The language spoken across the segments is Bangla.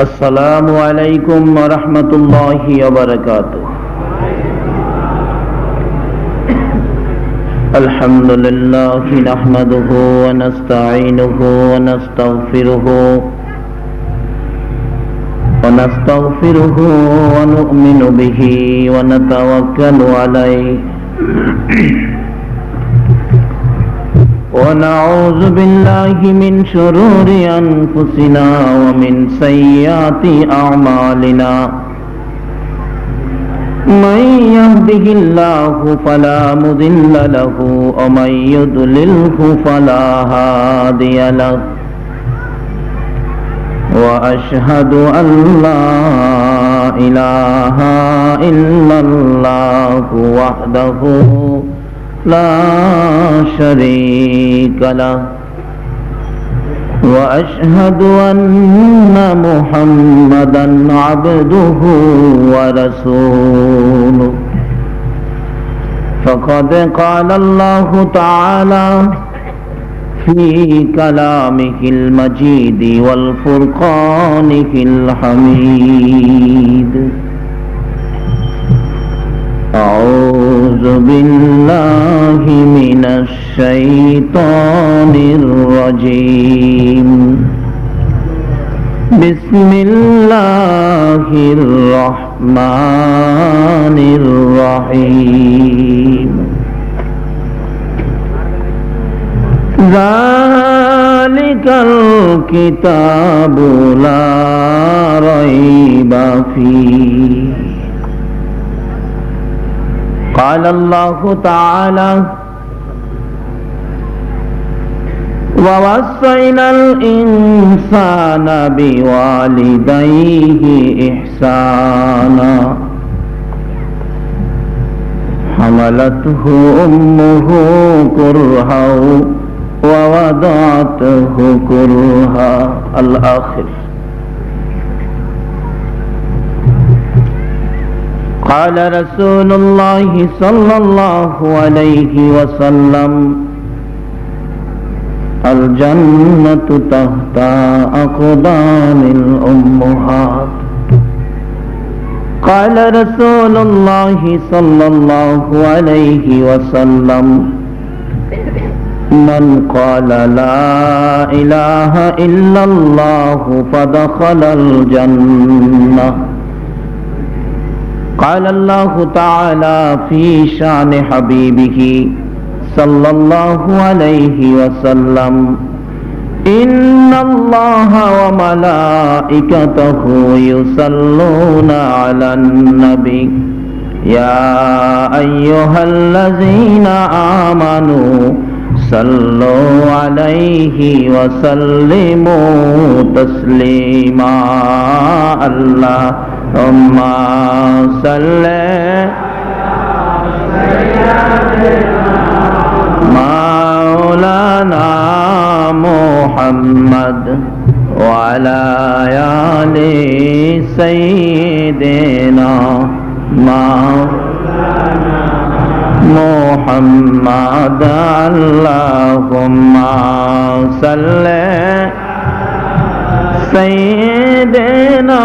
अस्सलामु अलैकुम वरहमतुल्लाहि वबरकातुह। अल्हम्दुलिल्लाहि नहमदुहु व नस्तईनुहु व नस्तगफिरुहु व नु'मिनु बिही व नतवक्कलु अलैहि व नऊज़ु बिल्लाहि मिन शुरूरि अनफुसिना व मिन सय्यिआति अअमालिना। मन यहदिहिल्लाहु फला मुदिल्ल लहु व मन युद्लिल्हु फला हादिय लहु व अशहदु अल्ला इलाहा इल्लल्लाहु वहदहु ला शरीक लहु व अशहदु अन्ना मुहम्मदन अब्दुहु व रसूलुहु। फ़क़द क़ाल अल्लाहु तआला फ़ी कलामिहिल मजीद वल फ़ुरक़ानिहिल हमीद। अऊज़ु बिल्लाहि मिनश शैतानिर रजीम। बिस्मिल्लाहिर रहमानिर रहीम। ज़ालिकल किताबु ला रैबा फ़ीह। क़ाल अल्लाहु तआला ववस्सैनल इंसाना बिवालिदैहि इहसाना हमलतहु उम्मुहु कुरहा व वदअतहु कुरहा। अल-आखिर। क़ाल रसूलुल्लाहि सल्लल्लाहु अलैहि वसल्लम अल जन्नतु तहता अक़दामिल उम्महात। क़ाल रसूलुल्लाहि सल्लल्लाहु अलैहि वसल्लम मन क़ाल ला इलाहा इल्लल्लाहु फ़दख़लल जन्नह। क़ाल अल्लाहु तआला फ़ी शान हबीबिही सल्लल्लाहु अलैहि वसल्लम इन्नल्लाह व मलाइकतहु युसल्लूना अलन नबी या अय्युहल्लज़ीना आमनू सल्लु अलैहि व सल्लिमू तस्लीमा। अल्लाहुम्मा सल्लि मौलाना मुहम्मद व अला आलि सय्यिदिना मुहम्मद। अल्लाहुम्मा सल्लि सय्यिदिना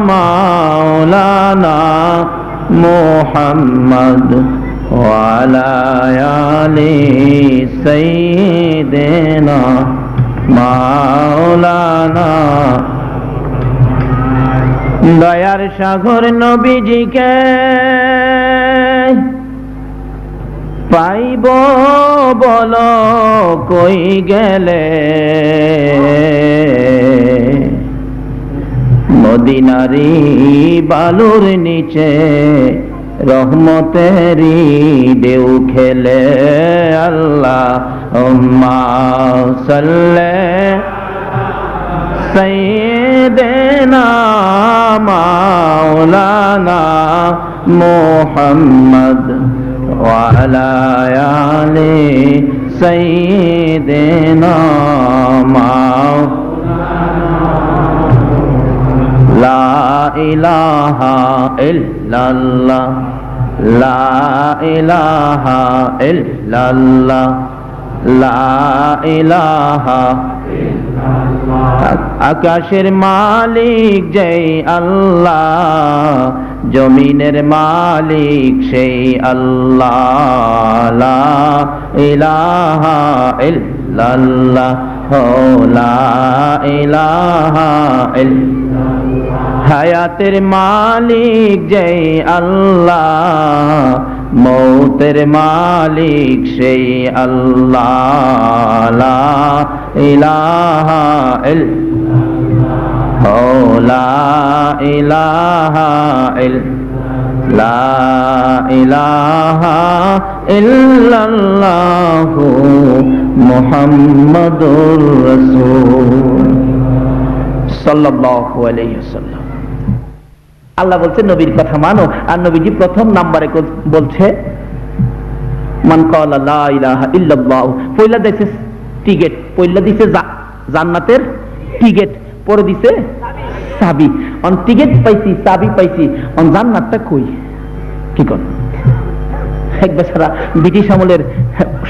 मौलाना मुहम्मद व अला आलि सय्यिदिना मौलाना। दयार सागर नबीजीके पाइब बोलो कोई गेले मदीनारी बालुर नीचे रहमतेरी ढेउ खेले। अल्लाहुम्मा सल्लि सय्यिदिना मौलाना मुहम्मद व अला आलि सय्यिदिना ला इलाहा इल्लल्लाह ला इलाहा इल्लल्लाह ला इलाहा আকাশের মালিক যেই আল্লাহ, জমিনের মালিক সেই আল্লাহ। লা ইলাহা ইল্লাল্লাহ, লা ইলাহা ইল্লাল্লাহ। হায়াতের মালিক যেই আল্লাহ, মৌতের মালিক সেই আল্লাহ। লা ইলাহা ইল্লাল্লাহ, লা ইলাহা ইল্লাল্লাহ, লা ইলাহা ইল্লাল্লাহ মুহাম্মাদুর রাসূল সাল্লাল্লাহু আলাইহি ওয়াসাল্লাম। আল্লাহ বলছে নবীর কথা মানো, আর নবীজি প্রথম নাম্বারে বলছে মান ক্বালা লা ইলাহা ইল্লাল্লাহ। পয়লা দিছে টিকেট, পয়লা দিছে জান্নাতের টিকেট, পরে দিছে চাবি। অন টিকেট পাইছি, চাবি পাইছি, অন জান্নাতটা কই? কি কোন এক বেচারা ব্রিটিশ আমলের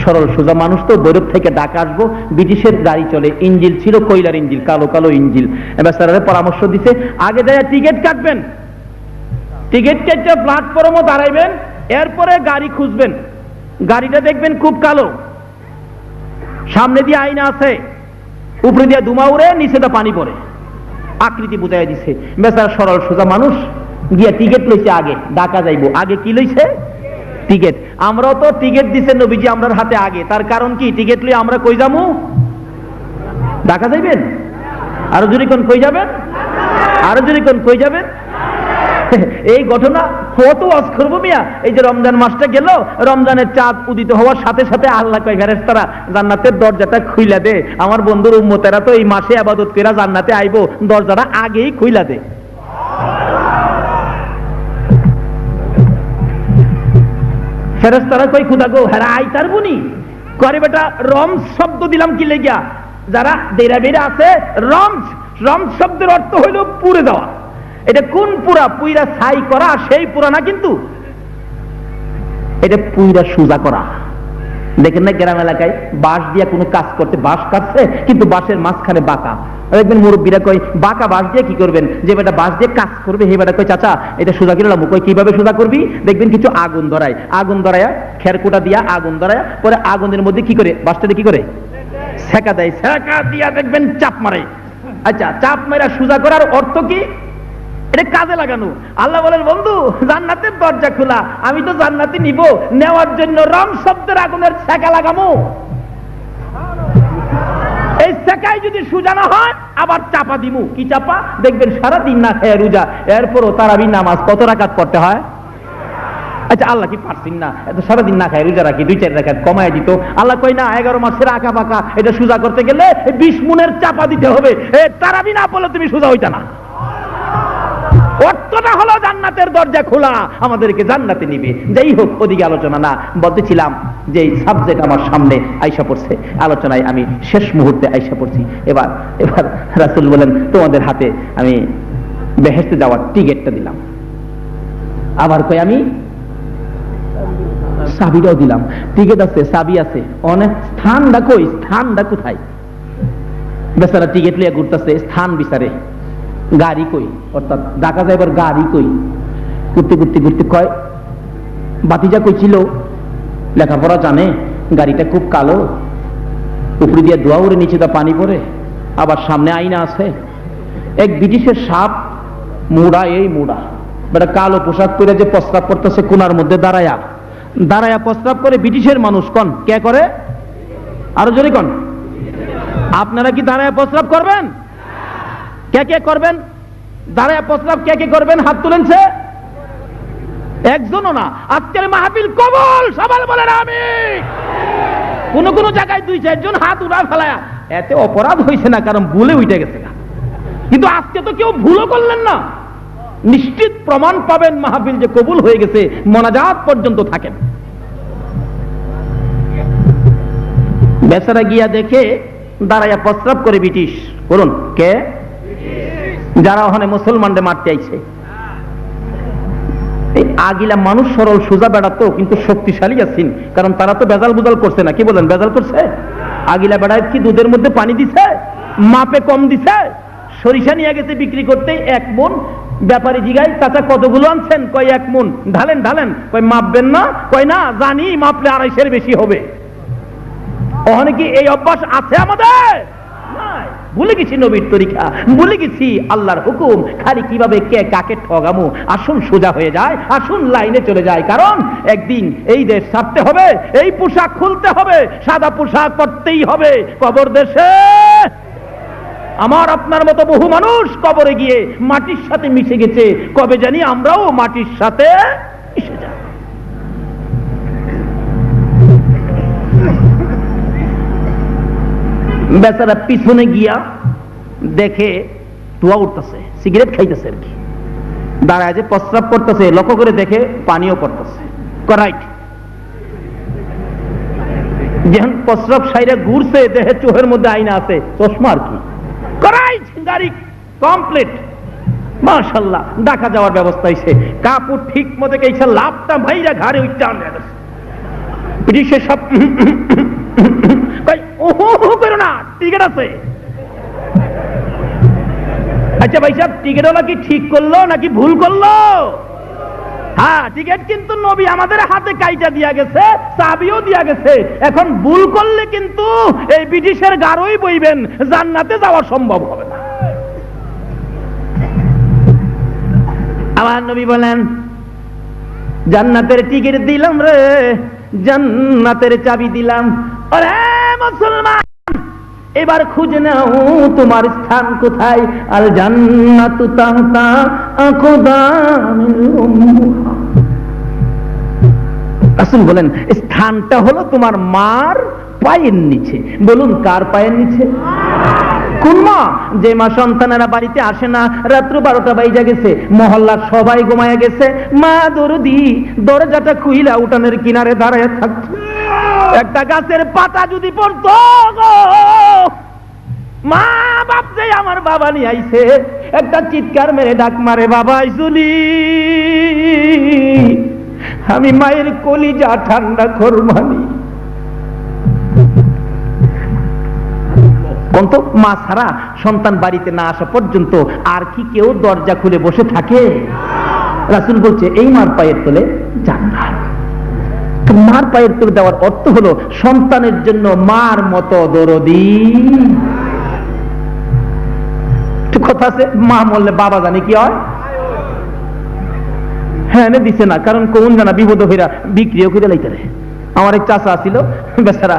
সরল সোজা মানুষ তো, বৈরব থেকে ঢাকা আসবো, ব্রিটিশের গাড়ি চলে, ইঞ্জিল ছিল কয়লার ইঞ্জিল, কালো কালো ইঞ্জিল। বেচারারে পরামর্শ দিছে আগে যায় টিকেট কাটবেন, টিকিট কেটে প্ল্যাটফর্মে দাঁড়াইবেন, এরপরে গাড়ি খুঁজবেন, গাড়িটা দেখবেন খুব কালো, সামনে দিয়ে আয়না আছে, উপরে দিয়ে ধুমা উড়ে, নিচে তো পানি পড়ে, আকৃতি বুঝাই দিছে। বেচারা সরল সোজা মানুষ গিয়া টিকিট লইছে, আগে ঢাকা যাইবো, আগে কি লইছে? টিকিট। আমরাও তো টিকিট দিছে নবীজি আমরার হাতে আগে, তার কারণ কি? টিকিট লই আমরা কই যামু? ঢাকা যাইবেন? আরো যদি কোন কই যাবেন? আরো যদি কোন কই যাবেন? এই ঘটনা কত ওয়াজ করব মিয়া। এই যে রমজান মাসটা গেল, রমজানের চাঁদ উদিত হওয়ার সাথে সাথে আল্লাহ কয় ফেরেশতারা জান্নাতের দরজাটা খুইলা দে, আমার বন্ধুর উম্মতেরা তো এই মাসে ইবাদত কইরা জান্নাতে আইবো, দরজাটা আগেই খুইলা দে। ফেরেশতারা কই খুদা গো, হেরা আইতার বুনি করে বেটা, রমজ শব্দ দিলাম কি লেগিয়া? যারা দেরা বেরা আছে, রমজ, রমজ শব্দের অর্থ হইল পুড়ে দেওয়া। এটা কোন পুরা? পুইরা ছাই করা সেই পুরা না, কিন্তু এটা পুইরা সুজা করা। দেখেন না গ্রাম এলাকায় বাঁশ দিয়া কোনো কাজ করতে, বাঁশ কাটছে কিন্তু বাঁশের মাঝখানে বাঁকা, দেখবেন মুরব্বীরা কয় বাঁকা বাঁশ দিয়ে কি করবেন? যে বেটা বাঁশ দিয়ে কাজ করবে হে বেটা কয় চাচা এটা সোজা কিনলাম। কই কিভাবে সোজা করবি? দেখবেন কিছু আগুন ধরায়, আগুন ধরায়া খেরকুটা দিয়া আগুন ধরায়া, পরে আগুনের মধ্যে কি করে বাঁশটাতে কি করে সেকা দেয়, সেকা দিয়া দেখবেন চাপ মারে। আচ্ছা, চাপ মারা সোজা করার অর্থ কি? এটা কাজে লাগানো। আল্লাহ বলেন বন্ধু জান্নাতের দরজা খোলা, আমি তো জান্নাতে নিব, নেওয়ার জন্য রম শব্দের আগুনের সেকা লাগামো। এই সেকাই যদি সোজা না হয় আবার চাপা দিমু। কি চাপা? দেখবেন সারাদিন না খেয়ে রোজা, এরপরও তারাবির নামাজ কত রাকাত পড়তে হয়? আচ্ছা, আল্লাহ কি পারছেন না এত সারাদিন না খায় রোজা রাখি 2-4 রাকাত কমায় দিত? আল্লাহ কই না, 11 মাসের আঁকা বাঁকা এটা সোজা করতে গেলে 20 মুনের চাপা দিতে হবে। তারাবি না পড়লে তুমি সোজা হইতা না। অর্থটা হলো জান্নাতের দরজা খোলা, আমাদেরকে জান্নাতে নিবে। যাই হোক, ওদিকে আলোচনা না, বলতেছিলাম যে সাবজেক্ট আমার সামনে আইসা পড়ছে, আলোচনায় আমি শেষ মুহূর্তে আইসা পড়ছি। এবার রাসূল বলেন তোমাদের হাতে আমি বেহেশতে যাওয়ার টিকেটটা দিলাম। আবার কই আমি চাবিটাও দিলাম। টিকেট আছে, চাবি আছে, অনেক স্থানটা কই? স্থানটা কোথায়? বেচারা টিকেট লিয়ে ঘুরতেছে, স্থান বিচারে। গাড়ি কই? অর্থাৎ ঢাকা যাইবার গাড়ি কই? ঘুরতে ঘুরতে ঘুরতে কয় বাতিজা কই ছিল, লেখাপড়া জানে, গাড়িটা খুব কালো, উপরে দিয়ে ধোয়া উড়ে, নিচে দা পানি পড়ে, আবার সামনে আয়না আছে। এক ব্রিটিশের সাপ মোড়া, এই মোড়া বেটা কালো পোশাক পরে যে প্রস্রাব করতেছে কোনার মধ্যে দাঁড়ায়া দাঁড়ায়া প্রস্রাব করে। ব্রিটিশের মানুষ কন কে করে? আরো জোরে কন। আপনারা কি দাঁড়ায়া প্রস্রাব করবেন? কে কে করবেন দাঁড়ায় প্রস্রাব? কে কে করবেন? হাত তুলেনছে একজনও না। আজকের মাহফিল কবুল, সবাই বলেন আমিন। কোন কোন জায়গায় 2-4 জন হাত উড়া ফেলায়া, এতে অপরাধ হয়েছে না, কারণ ভুলে উঠে গেছে না। কিন্তু আজকে তো কেউ ভুলও করলেন না, নিশ্চিত প্রমাণ পাবেন মাহফিল যে কবুল হয়ে গেছে, মোনাজাত পর্যন্ত থাকেন। বেচারা গিয়া দেখে দাঁড়াইয়া প্রস্রাব করে ব্রিটিশ। বলুন কে? যারা ওখানে মুসলমানদের মারতে আইছে। এই আগিলা মানুষ সরল সোজা বেড়াতো, কিন্তু শক্তিশালী আছেন, কারণ তারা তো বেজাল বুজাল করছে না। কি বলেন? বেজাল করছে? আগিলা বেড়ায় কি দুধের মধ্যে পানি দিছে? মাপে কম দিছে। সরিষা নিয়ে গেছে বিক্রি করতে 1 মণ। ব্যাপারী জিগায়, চাচা কতগুলো আনছেন? কয় 1 মণ। ঢালেন ঢালেন। কয় মাপবেন না? কয় না, জানি মাপলে 250-এর বেশি হবে। ওখানে কি এই অভ্যাস আছে আমাদের? ভুলে গেছি নবীর তরিকা, ভুলে গেছি আল্লাহর হুকুম। খালি কিভাবে কে কাকে ঠগামু। আসুন সোজা হয়ে যায়, আসুন লাইনে চলে যায়। কারণ একদিন এই দেশ ছাড়তে হবে, এই পোশাক খুলতে হবে, সাদা পোশাক পরতেই হবে। কবর দেশে আমার আপনার মতো বহু মানুষ কবরে গিয়ে মাটির সাথে মিশে গেছে। কবে জানি আমরাও মাটির সাথে মিশে যাব। বেচারা পিছনে গিয়া দেখে ধোয়া উঠতেছে, সিগারেট খাইতেছে আর কি, দাঁড়ায় যে প্রস্রাব করতেছে, লক্ষ্য করে দেখে পানিও পড়তেছে। রাইট, যখন প্রস্রাব সাইরা ঘুরছে, দেহে চোখের মধ্যে আইনা আছে, চশমা আর কি। রাইট, গাড়ি কমপ্লিট, মাশাআল্লাহ। ঢাকা যাওয়ার ব্যবস্থা হয়েছে। কাপড় ঠিক মতো গেছে, লাভটা ভাইরা ঘাড়ে উঠতে আনবে। ব্রিটিশের সব টিকিট আছে। আচ্ছা ভাই সাহেব, টিকিটওয়ালা কি ঠিক করলো নাকি ভুল করলো? হ্যাঁ, টিকিট কিন্তু নবী আমাদের হাতে কাইটা দিয়া গেছে, চাবিও দিয়া গেছে। এখন ভুল করলে কিন্তু এই ব্রিটিশের গাড়ই বইবেন, জান্নাতে যাওয়া সম্ভব হবে না। আমার নবী বলেন, জান্নাতের টিকিট দিলাম রে, জান্নাতের চাবি দিলাম। ওরে মুসলমান, এবার খুঁজে নাও তোমার স্থান কোথায়। আল জান্নাতু তাহতা আকদামিল উম্মাহ। রাসূল বলেন, স্থানটা হলো তোমার মার পায়ের নিচে। বলুন, কার পায়ের নিচে? কোন মা? যে মা সন্তানেরা বাড়িতে আসে না, রাত্র 12টা বাইজা গেছে, মহল্লার সবাই ঘুমায়া গেছে, মা দরদি দরজাটা খুইলা উঠানের কিনারে দাঁড়ায় থাকত। একটা গাছের পাতা যদি পড়তো, মা ভাবছে আমার বাবা নিয়ে আইছে, একটা চিৎকার মেরে ডাক মারে, বাবা আইসুলি। আমি মায়ের কলিজা ঠান্ডা করমানি। অন্ত মা ছাড়া সন্তান বাড়িতে না আসা পর্যন্ত আর কি কেউ দরজা খুলে বসে থাকে? রাসূল বলছে, এই মার পায়ের তলে জান্নাত। মার পায়ের তলে দেওয়ার অর্থ হলো সন্তানের জন্য মার মতো দরদি। কথা আছে, মা মরলে বাবা জানে কি হয়। হ্যাঁ, দিছে না, কারণ কোন জানা বিপদ হইরা বিক্রিও করে লাইতে। আমার এক চাচা ছিল, বেচারা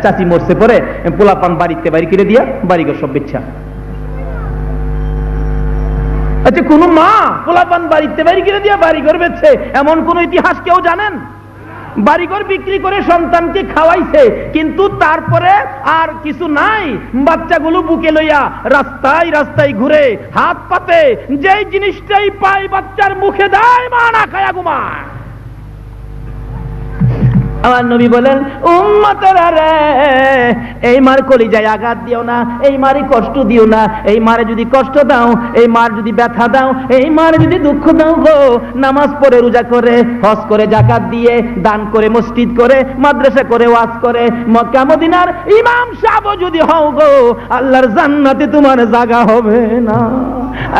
চাচি মরছে, পরে পোলাপান বাড়িতে বাড়ি করে দিয়া বাড়িঘর সব বেচা। আচ্ছা, কোন মা পোলাপান বাড়িতে বাড়ি করে দিয়া বাড়িঘর বেচছে এমন কোন ইতিহাস কেউ জানেন? বাড়িঘর বিক্রি করে সন্তানকে খাওয়াইছে, কিন্তু তারপরে আর কিছু নাই। বাচ্চাগুলো বুকে লইয়া রাস্তায় রাস্তায় ঘুরে, হাত পাতে, যেই জিনিসটাই পায় বাচ্চার মুখে দেয়, মা না খায়া ঘুমায়। আমার নবী বলেন, উম্মতেরা রে, এই মার কলিজায় আঘাত দিও না, এই মারে কষ্ট দিও না। এই মারে যদি কষ্ট দাও, এই মার যদি ব্যথা দাও, এই মারে যদি দুঃখ দাও গো, নামাজ পড়ে, রোজা করে, হজ করে, যাকাত দিয়ে, দান করে, মসজিদ করে, মাদ্রাসা করে, ওয়াজ করে, মক্কা মদিনার ইমাম সাহেব যদি হও গো, আল্লাহর জান্নাতে তোমার জায়গা হবে না।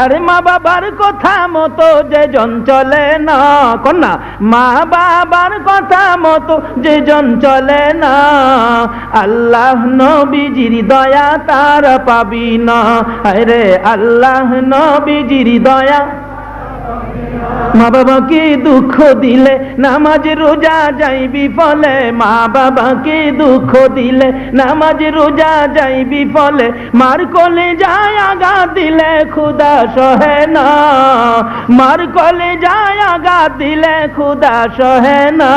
আরে মা বাবার কথা মতো যে জন চলে না, কন্যা, মা বাবার কথা মতো যে জন চলে না, আল্লাহ নবীজির দয়া তার পাবি না। আরে আল্লাহ নবীজির দয়া। মা বাবাকে দুঃখ দিলে নামাজ রোজা যাইবি ফলে, মা বাবাকে দুঃখ দিলে নামাজ রোজা যাইবি ফলে, মার কোলে যায় আঘাত দিলে ক্ষুধা সহে না, মার কোলে যায় আঘাত দিলে ক্ষুধা সহে না,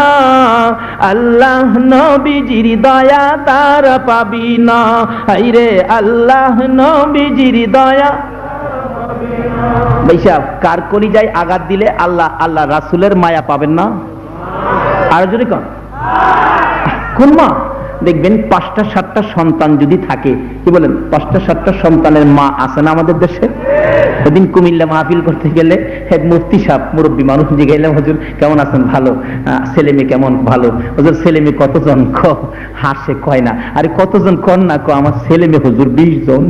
আল্লাহ নবীজির দয়া তার পাবি না। হায়রে আল্লাহ নবীজির দয়া। ভাইসাব, কার কলিজায় আঘাত দিলে আল্লাহ আল্লাহ রাসূলের মায়া পাবেন না? আর যদি কোন মা দেখবেন 5টা 7টা সন্তান যদি থাকে, কি বলেন, 5টা 7টা সন্তানের মা আছে না আমাদের দেশে? ওদিন কুমিল্লা মাহফিল করতে গেলে এক মুফতি সাহেব, মুরব্বী মানুষ, জিজ্ঞাইলাম, হুজুর কেমন আছেন? ভালো। ছেলে মেয়ে কেমন? ভালো। হুজুর ছেলে মেয়ে কতজন? হাসে, কয় না। আরে কতজন কন না? আমার ছেলে মেয়ে হুজুর 20 জন।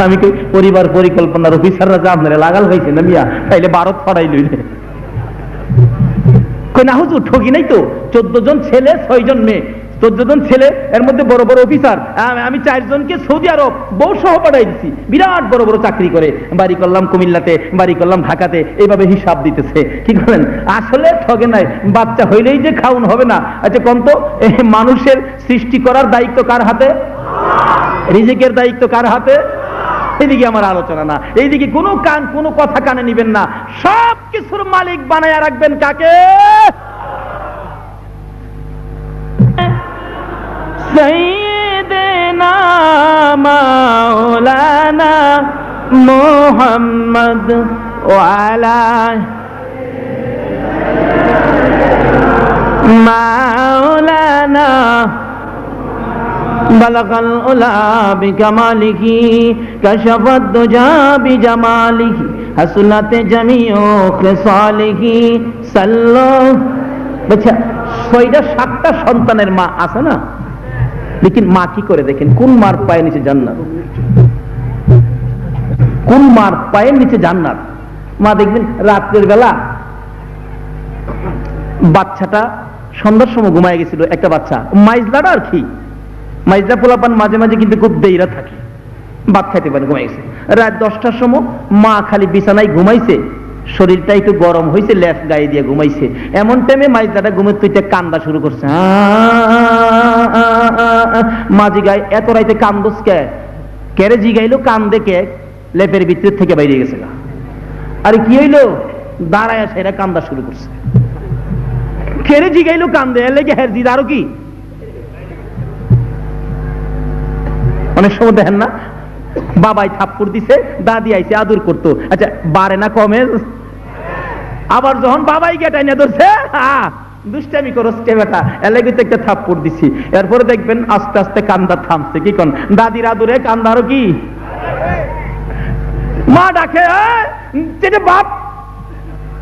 আমি কি পরিবার পরিকল্পনার অফিসাররা যা আপনারা লাগাল হয়েছে না মিয়া, তাইলে 12 ছড়াই লইলে কই না হুজুর, ঠকি নাই তো। 14 জন ছেলে 6 জন মেয়ে, 14 জন ছেলে, এর মধ্যে বড় বড় অফিসার। আমি 4 জনকে সৌদি আরব বউ সহ পাঠাই দিচ্ছি, বিরাট বড় বড় চাকরি করে। বাড়ি করলাম কুমিল্লাতে, বাড়ি করলাম ঢাকাতে, এইভাবে হিসাব দিতেছে। কি করেন? আসলে ঠগে নাই। বাচ্চা হইলেই যে খাউন হবে না। আচ্ছা কোন তো, মানুষের সৃষ্টি করার দায়িত্ব কার হাতে? রিজিকের দায়িত্ব কার হাতে? এইদিকে আমার আলোচনা না, এইদিকে কোনো কথা কানে নিবেন না। সব কিছুর মালিক বানায়া রাখবেন কাকে? সাইয়্যিদিনা মাওলানা মুহাম্মদ ওয়া আলা মাওলানা বালাগাল উলা বিকামালিহি কাশাফাদ দুজা বিজামালিহি হাসনাতে জামিউ খিসালিহি সাল্লাল্লাহু। আচ্ছা 6টা 7টা সন্তানের মা আছে না? लेकिन মা কি করে? দেখেন কোন মার পায়ের নিচে জান্নাত, কোন মার পায়ের নিচে জান্নাত। মা দেখবেন রাতের বেলা বাচ্চাটা সন্ধ্যার সময় ঘুমায় গেছিল, একটা বাচ্চা মাইজলাটা আর কি, মাইজলা পোলাপান মাঝে মাঝে কিন্তু খুব দেইরা থাকে, ভাত খাইতে পারে, ঘুমাই গেছে। রাত 10টার সময় মা খালি বিছানায় ঘুমাইছে, শরীরটা একটু গরম হয়েছে, লেফ গায়ে দিয়ে ঘুমাইছে। এমন টাইমে মাইজলাটা ঘুমের তুইতে কান্দা শুরু করছে। মা জিগায়, এত রাইতে কান্দোস কে? কেরে জিগাইলো, কান্দে কে? লেপের ভিতর থেকে বাইরে গেছে। আরে কি হইলো? দাঁড়ায় সেরা কান্দা শুরু করছে। কেরে জিগাইলো, কান্দে, এর লেগে হের জিদ আরো কি। অনেক সময় দেখেন না, বাবাই থাপ্পড় দিছে, দাদি আইছে আদর করতো, আচ্ছা বাড়ে না কমে? আবার যখন বাবাই গেটাই না ধরছে, দুষ্টামি করস কে বেটা, এলাকায় তো একটা থাপ্পড় দিছি। এরপরে দেখবেন আস্তে আস্তে কান্দা থামছে। কি কোন দাদির আদরে কান্দা আরো কি। মা ডাকে, যেটা বাপ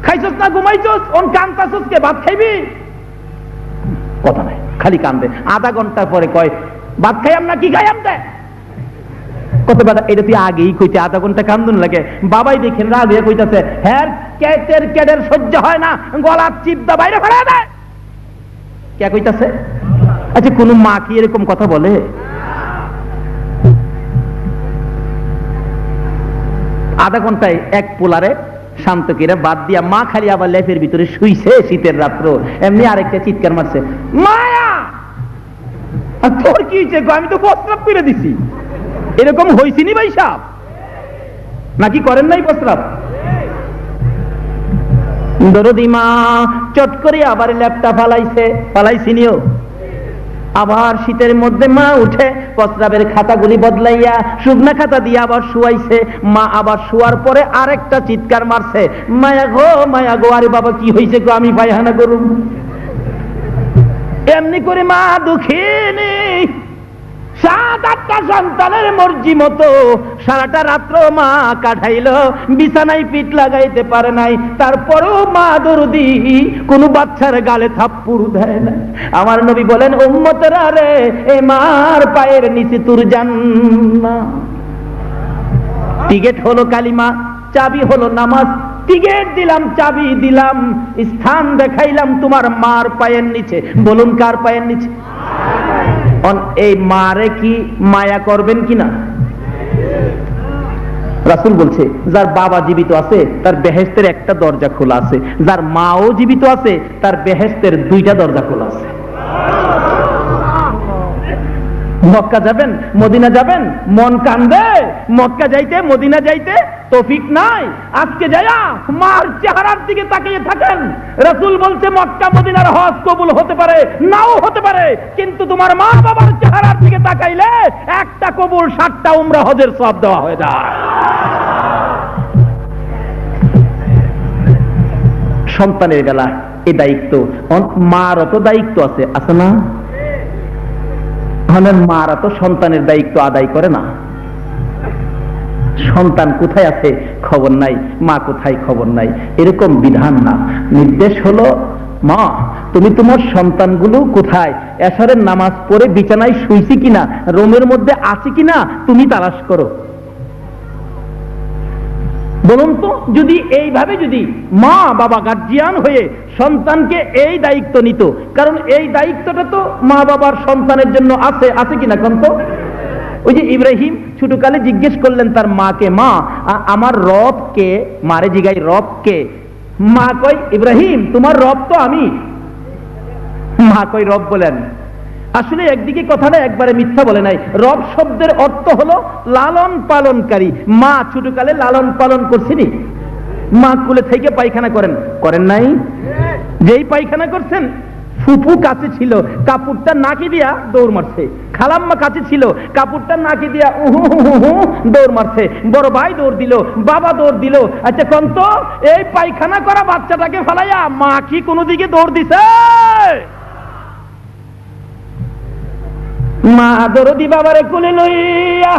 খাইছস না ঘুমাইছস, অন কান্দাছস কে? ভাত খাইবি? কথা নাই, খালি কান্দে। আধা ঘন্টা পরে কয়, ভাত খাইয়াম না কি খাইয়াম দে? কত বেটা, এটা তুই আগেই কইতে, আধা ঘন্টা কান্দুন লাগে। বাবাই দেখেন রাগ হয়ে কইতাছে, হ্যাঁ কেটের কেডের সহ্য হয় না, গলা চিপদা বাইরে ফেলে দেয়। কে কইতাছে? আচ্ছা কোন মা কি এরকম কথা বলে? আধা ঘন্টায় এক পোলারে শান্ত করে বাদ দিয়া মা খালি আবার লেপের ভিতরে শুইছে শীতের রাত্র, এমনি আরেকটা চিৎকার মারছে, মায়া তোর কি হয়েছে? আমি তো প্রস্রাব করে দিছি। এরকম হয়েছিনি ভাই সাহেব? নাকি করেন নাই প্রস্রাব? দরদি মা চট করে আবার ল্যাপটা ফালাইছিনিও। আবার শীতের মধ্যে মা উঠে প্রস্রাবের খাতাগুলি বদলাইয়া শুকনা খাতা দিয়ে আবার শুয়াইছে। মা আবার শুয়ার পরে আরেকটা চিৎকার মারছে, মায়া গো, আরে বাবা কি হয়েছে গো, আমি পায়খানা করুম। এমনি করে মা দুঃখিনী 7-8টা সন্তানের মর্জি মতো সারাটা রাত্র মা কাটাইল, বিছানায় পিঠ লাগাইতে পারে নাই। তারপরেও মা দরদি কোন বাচ্চার গালে থাপ্পড় দেয় না। আমার নবী বলেন, উম্মতেরা রে, এ মার পায়ের নিচে তোর জান্নাত। টিকেট হলো কালিমা, চাবি হলো নামাজ। টিকেট দিলাম, চাবি দিলাম, স্থান দেখাইলাম তোমার মার পায়ের নিচে। বলুন কার পায়ের নিচে? এই মারে কি মায়া করবেন কিনা? রাসূল বলছে, যার বাবা জীবিত আছে তার বেহেশতের একটা দরজা খোলা আছে, যার মাও জীবিত আছে তার বেহেশতের 2টা দরজা খোলা আছে। মক্কা যাবেন, মদিনা যাবেন, মন কান্দে মক্কা যাইতে, মদিনা যাইতে তৌফিক নাই। আজকে যায়া মার চেহারার দিকে তাকিয়ে থাকেন। রাসূল বলছে, মক্কা মদিনার হজ কবুল হতে পারে, নাও হতে পারে, কিন্তু তোমার মা বাবার চেহারার দিকে তাকাইলে একটা কবুল 7টা উমরা হজের সওয়াব দেওয়া হয়ে যায়। সন্তানের বেলা এই দায়িত্ব, মারও তো দায়িত্ব আছে না? আমাদের মারা তো সন্তানের দায়িত্ব আদায় করে না। সন্তান কোথায় আছে খবর নাই, মা কোথায় খবর নাই, এরকম বিধান না। নির্দেশ হলো, মা তুমি তোমার সন্তানগুলো কোথায়, এশারের নামাজ পড়ে বিছানায় শুইছি কিনা, রুমের মধ্যে আছে কিনা তুমি তালাশ করো। বলুন তো, যদি এইভাবে যদি মা বাবা গার্জিয়ান হয়ে সন্তানকে এই দায়িত্ব নিত, কারণ এই দায়িত্বটা তো মা বাবার সন্তানের জন্য আছে, আছে কিনা কোন তো? ওই যে ইব্রাহিম ছোটকালে জিজ্ঞেস করলেন তার মাকে, মা আমার রব কে? মারে জিগাই রব কে? মা কই, ইব্রাহিম তোমার রব তো আমি। মা কই রব বলেন? আসলে একদিকে কথাটা একবারে মিথ্যা বলে নাই। রব শব্দের অর্থ হলো লালন পালনকারী। মা ছোটকালে লালন পালন করছিনি? মা কোলে থেকে পায়খানা করেন, করেন নাই? যেই পায়খানা করছেন, ফুপু কাছে ছিল, কাপড়টা নাকি দিয়া দৌড় মারছে। খালাম্মা কাছে ছিল, কাপড়টা নাকি দিয়া দৌড় মারছে। বড় ভাই দৌড় দিল, বাবা দৌড় দিল। আচ্ছা কোন তো, এই পায়খানা করা বাচ্চাটাকে ফেলাইয়া মা কি কোনো দিকে দৌড় দিছে? মা দরদি বাবারে কোলে লইয়া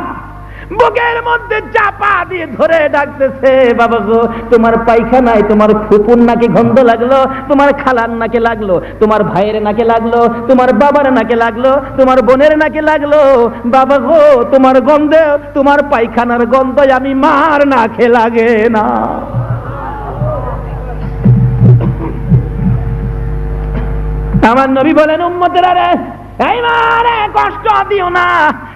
বুকের মধ্যে চাপা দিয়ে ধরে ডাকতেছে, বাবা গো তোমার পায়খানায় তোমার ফুপুর নাকে গন্ধ লাগলো, তোমার খালার নাকে লাগলো, তোমার ভাইয়ের নাকে লাগলো, তোমার বাবার নাকে লাগলো, তোমার বোনের নাকে লাগলো। বাবা গো তোমার গন্ধে, তোমার পায়খানার গন্ধ আমি মার নাকে লাগে না। আমার নবী বলেন, উম্মতেরা রে, এই মারে কষ্ট দিও না।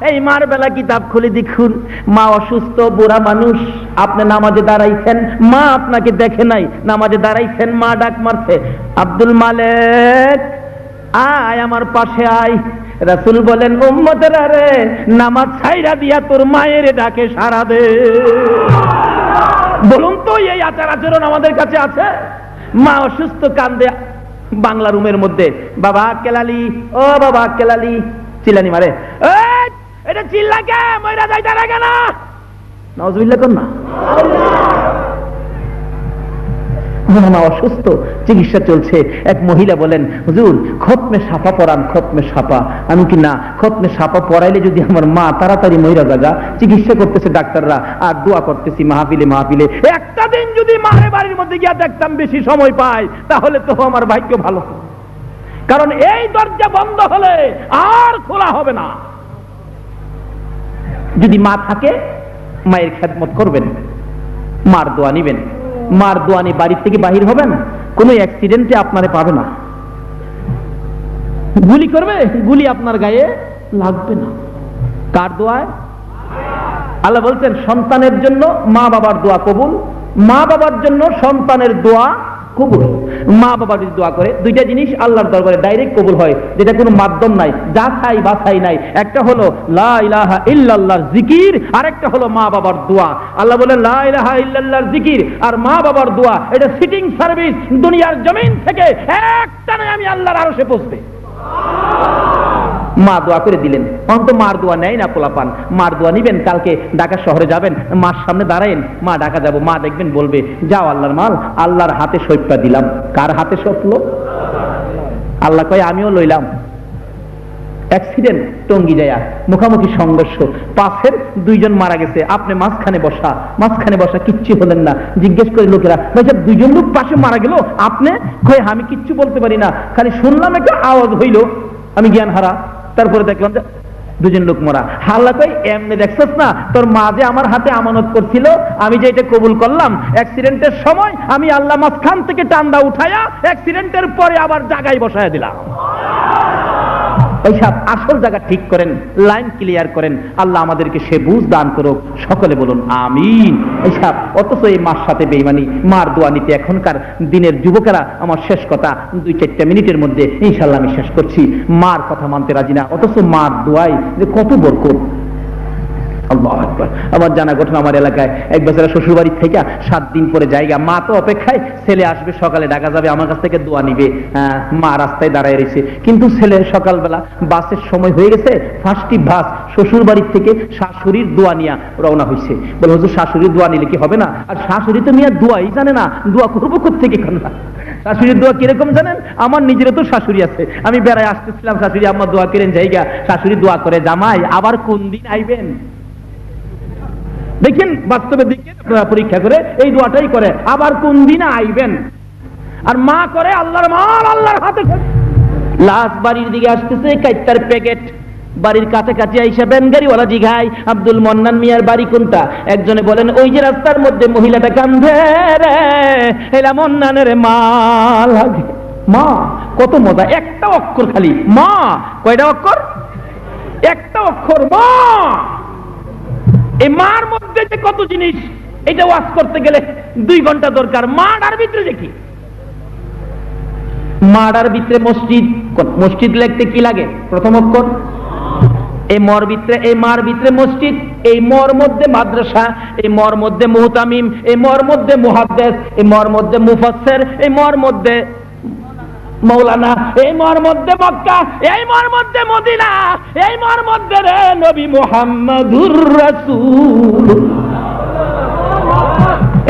এই মার বেলা কিতাব খুলে দেখুন, মা অসুস্থ, বুড়া মানুষ, আপনি নামাজে দাঁড়াইছেন, মা আপনাকে দেখে নাই, নামাজে দাঁড়াইছেন, মা ডাক মারছে, আব্দুল মালেক আয় আমার পাশে আয়। রাসূল বলেন, উম্মতেরা রে, নামাজ ছাইরা দিয়া তোর মায়ের ডাকে সাড়া দে। বলুন তো, এই আচার আচরণ আমাদের কাছে আছে? মা অসুস্থ, কান্দে বাংলা রুমের মধ্যে, বাবা কেলালি, ও বাবা কেলালি, চিল্লানি মারে, এটা চিল্লাকে মইরা যাইতে লাগে না, নাউজুবিল্লাহ কর না। অসুস্থ, চিকিৎসা চলছে। এক মহিলা বলেন, হুজুর খতমে সাপা পড়ান, খতমে সাপা। আমি কি না, খতমে সাপা পড়াইলে যদি আমার মা তাড়াতাড়ি মইরা জাগা। চিকিৎসা করতেছে ডাক্তাররা, আর দোয়া করতেছি মাহফিলে মাহফিলে। একটা দিন যদি মায়ের বাড়ির মধ্যে গিয়া দেখতাম বেশি সময় পাই, তাহলে তো আমার ভাগ্য ভালো। কারণ এই দরজা বন্ধ হলে আর খোলা হবে না। যদি মা থাকে, মায়ের খেদমত করবেন, মার দোয়া নিবেন। মার দোয়া নিয়ে বাড়ির থেকে বাহির হবেন, কোনো অ্যাক্সিডেন্টে আপনারে পাবে না। গুলি করবে, গুলি আপনার গায়ে লাগবে না। কার দোয়ায়? আল্লাহ বলছেন, সন্তানের জন্য মা বাবার দোয়া কবুল, মা বাবার জন্য সন্তানের দোয়া কবুল। মা বাবা যদি দোয়া করে, দুইটা জিনিস আল্লাহর দরবারে ডাইরেক্ট কবুল হয়, যেটা কোনো মাধ্যম নাই, যাচাই বাছাই নাই। একটা হলো লা ইলাহা ইল্লাল্লাহর জিকির, আর একটা হলো মা বাবার দোয়া। আল্লাহ বলেন, লা ইলাহা ইল্লাল্লাহর জিকির আর মা বাবার দোয়া, এটা সিটিং সার্ভিস। দুনিয়ার জমিন থেকে একটানে আমি আল্লাহর আরশে পৌঁছবে। মা দোয়া করে দিলেন, অন্ত মার দোয়া নেয় না পোলাপান। মার দোয়া নিবেন, কালকে ঢাকা শহরে যাবেন, মার সামনে দাঁড়ায়েন, মা ঢাকা যাবো, মা দেখবেন বলবে, যাও আল্লাহর মাল, আল্লাহর হাতে সইপটা দিলাম। কার হাতে সপলো? আল্লাহ কয় আমিও লইলাম। অ্যাক্সিডেন্ট, টঙ্গি যায়া মুখামুখি সংঘর্ষ, পাশের দুইজন মারা গেছে, আপনি মাঝখানে বসা, মাঝখানে বসা, কিচ্ছু হলেন না। জিজ্ঞেস করে লোকেরা, ভাই সাহেব দুইজন লোক পাশে মারা গেল, আপনি কয় আমি কিচ্ছু বলতে পারি না, খালি শুনলাম একটা আওয়াজ হইল, আমি জ্ঞান হারা। তারপরে দেখলাম যে দুজন লোক মরা। আল্লাহ কই এমনি দেখছস না, তোর মা যে আমার হাতে আমানত করছিল, আমি যে এটা কবুল করলাম, অ্যাক্সিডেন্টের সময় আমি আল্লাহ মাঝখান থেকে টান্দা উঠায়া অ্যাক্সিডেন্টের পরে আবার জায়গায় বসায় দিলাম। ওইসব আসল জায়গা ঠিক করেন, লাইন ক্লিয়ার করেন। আল্লাহ আমাদেরকে সে বুঝ দান করুক, সকলে বলুন আমিন। এইসব অথচ এই মার সাথে বেঈমানি, মার দোয়া নিতে এখনকার দিনের যুবকেরা, আমার শেষ কথা 2-4 মিনিটের মধ্যে ইনশাআল্লাহ আমি শেষ করছি, মার কথা মানতে রাজি না, অথচ মার দোয়াই যে কত বরকত। আল্লাহু আকবার। আমার জানা ঘটনা, আমার এলাকায় এক বেচারা শ্বশুর বাড়ি থেকে 7 দিন পরে জায়গা, মা তো অপেক্ষায়, ছেলে আসবে সকালে ঢাকা যাবে, আমার কাছ থেকে দোয়া নিবে। মা রাস্তায় দাঁড়ায় রয়েছে, কিন্তু ছেলে সকালবেলা বাসের সময় হয়ে গেছে, ফার্স্টই বাস শ্বশুর বাড়ির থেকে শাশুড়ির দোয়া নিয়ে রওনা হয়েছে। বলে হুজুর শাশুড়ির দোয়া নিলে কি হবে না? আর শাশুড়ি তো মিয়া দোয়াই জানে না, দোয়া করবো কোথেকে? শাশুড়ির দোয়া কিরকম জানেন? আমার নিজেরও তো শাশুড়ি আছে, আমি বেড়ায় আসতেছিলাম, শাশুড়ি আমার দোয়া করেন জায়গা, শাশুড়ি দোয়া করে, জামাই আবার কোন দিন আইবেন? দেখেন বাস্তবে দেখেন, আপনারা পরীক্ষা করে এই দোয়াটাই করে, আবার কোন দিন আইবেন। আর মা করে আল্লাহর মাল আল্লাহর হাতে। লাশ বাড়ির দিকে আসতেছে, কাইতার প্যাকেট বাড়ির কাছাকাছি আইসা ব্যানগাড়িওয়ালা জিগায়, আব্দুল মন্নান মিয়ার বাড়ি কোনটা? একজনে বলেন ওই যে রাস্তার মধ্যে মহিলাটা কান্দে রে, এলা মন্নানের মা লাগে। মা, কত মজা, একটা অক্ষর খালি মা। কয়টা অক্ষর? একটা অক্ষর মা। এই মার মধ্যে যে কত জিনিস, এটা ওয়াজ করতে গেলে 2 ঘন্টা দরকার। মাটার ভিতরে দেখি, মাটার ভিতরে মসজিদ, মসজিদ লিখতে কি লাগে? প্রথম অক্ষর। এই মর ভিতরে, এই মার ভিতরে মসজিদ, এই মর মধ্যে মাদ্রাসা, এই মর মধ্যে মুহতামিম, এই মর মধ্যে মুহাদ্দিস, এই মর মধ্যে মুফাসসির, এই মর মধ্যে মৌলানা, এই মর মধ্যে মক্কা, এই মর মধ্যে মদিনা, এই মর মধ্যে রে নবী মুহাম্মদুর রাসূল।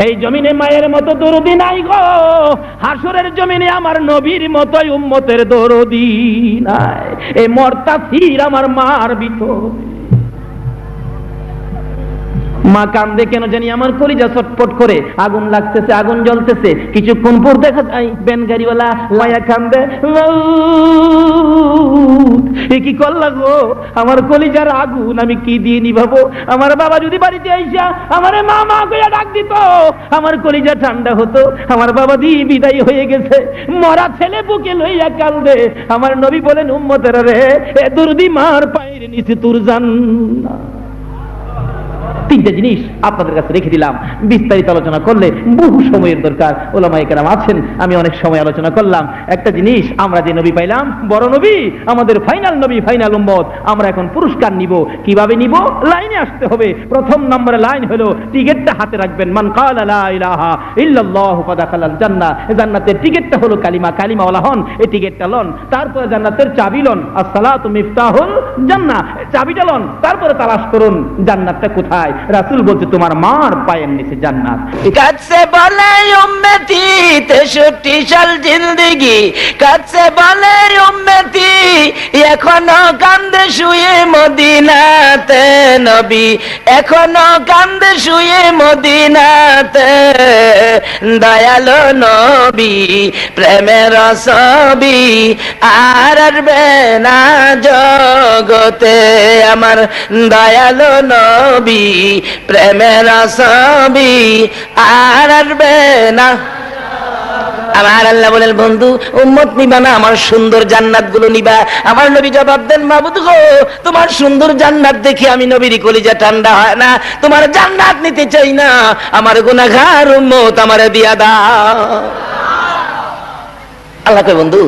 এই জমিনে মায়ের মতো দরদি নাই গো, হাসরের জমিনে আমার নবীর মতোই উম্মতের দরদি নাই। এই মরতাসির আমার মার ভিতর। মা কান্দে কেন জানি, আমার কলিজা ছটফট করে, আগুন লাগতেছে, আগুন জ্বলতেছে, কিছুক্ষণ পর দেখা যায় ভ্যান গাড়িওয়ালা মায়া কান্দে, এ কি করলা গো, আমার কলিজার আগুন আমি কি দিয়ে নিভাবো? আমার বাবা যদি বাড়িতে আইসা আমারে মা মা কইয়া ডাক দিত, আমার কলিজা ঠান্ডা হতো। আমার বাবা দি বিদায় হয়ে গেছে, মরা ছেলে বুকে লইয়া কান্দে। আমার নবী বলেন, উম্মতেরা রে, এ দরদি মার পায়ের নিচে তোর জান্নাত। 3টে জিনিস আপনাদের কাছে রেখে দিলাম, বিস্তারিত আলোচনা করলে বহু সময়ের দরকার, ওলামায়ে কেরাম আছেন, আমি অনেক সময় আলোচনা করলাম। একটা জিনিস, আমরা যে নবী পাইলাম, বড় নবী, আমাদের ফাইনাল নবী, ফাইনাল উম্মত, আমরা এখন পুরস্কার নিব। কিভাবে নিব? লাইনে আসতে হবে। প্রথম নম্বরে লাইন হলো, টিকেটটা হাতে রাখবেন। মান ক্বালা লা ইলাহা ইল্লাল্লাহু ফাদাখালাল জান্নাহ। জান্নাতের টিকেটটা হলো কালিমা, কালিমাওয়ালা হন, এই টিকেটটা লন। তারপরে জান্নাতের চাবি লন, আসসালাতু মিফতাহুল জান্নাহ, চাবিটা লন। তারপরে তালাশ করুন জান্নাতটা কোথায়। রাসূল বলছে, তোমার মার পায়ের নিচে জান্নাত। কাছে বলে উম্মতি 63 সাল জিন্দেগি, কাছে বলে উম্মতি এখনো কান্দে শুয়ে মদিনাতে নবী, এখনো কান্দে শুয়ে মদিনাতে দয়ালো নবী, প্রেমের ছবি আর আসবে না জগতে। আমার দয়ালো নবী, প্রেমের ছবি আর আসবে না। আমার আল্লাহ বলেন, বন্ধু উম্মত নিবা না, আমার সুন্দর জান্নাত গুলো নিবা। আমার নবী জবাব দেন, মাবুদ গো, তোমার সুন্দর জান্নাত দেখে আমি নবীর কলিজা ঠান্ডা হয় না, তোমার জান্নাত নিতে চাই না, আমার গুনাহগার উম্মত আমারে দিয়া দাও। আল্লাহ কয়, বন্ধু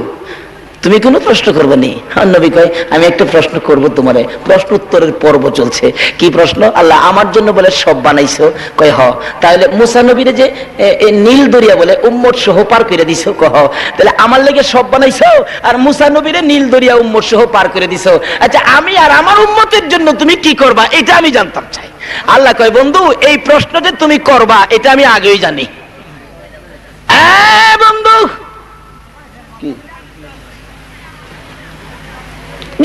তুমি কোনো প্রশ্ন করবে নি? নবী কয়, আমি একটা প্রশ্ন করব তোমারে। প্রশ্ন উত্তরের পর্ব চলছে। কি প্রশ্ন? আল্লাহ আমার জন্য বলে সব বানাইছো? কয় হ। তাহলে মুসা নবীরে যে নীল দরিয়া বলে উম্মত সহ পার করে দিছো? কহ। তাহলে আমার লেগে সব বানাইছো, আর মুসা নবীরে নীল দরিয়া উম্মত সহ পার করে দিছো। আচ্ছা, আমি আর আমার উম্মতের জন্য তুমি কি করবা, এটা আমি জানতাম চাই। আল্লাহ কয়, বন্ধু এই প্রশ্ন যে তুমি করবা এটা আমি আগেই জানি। বন্ধু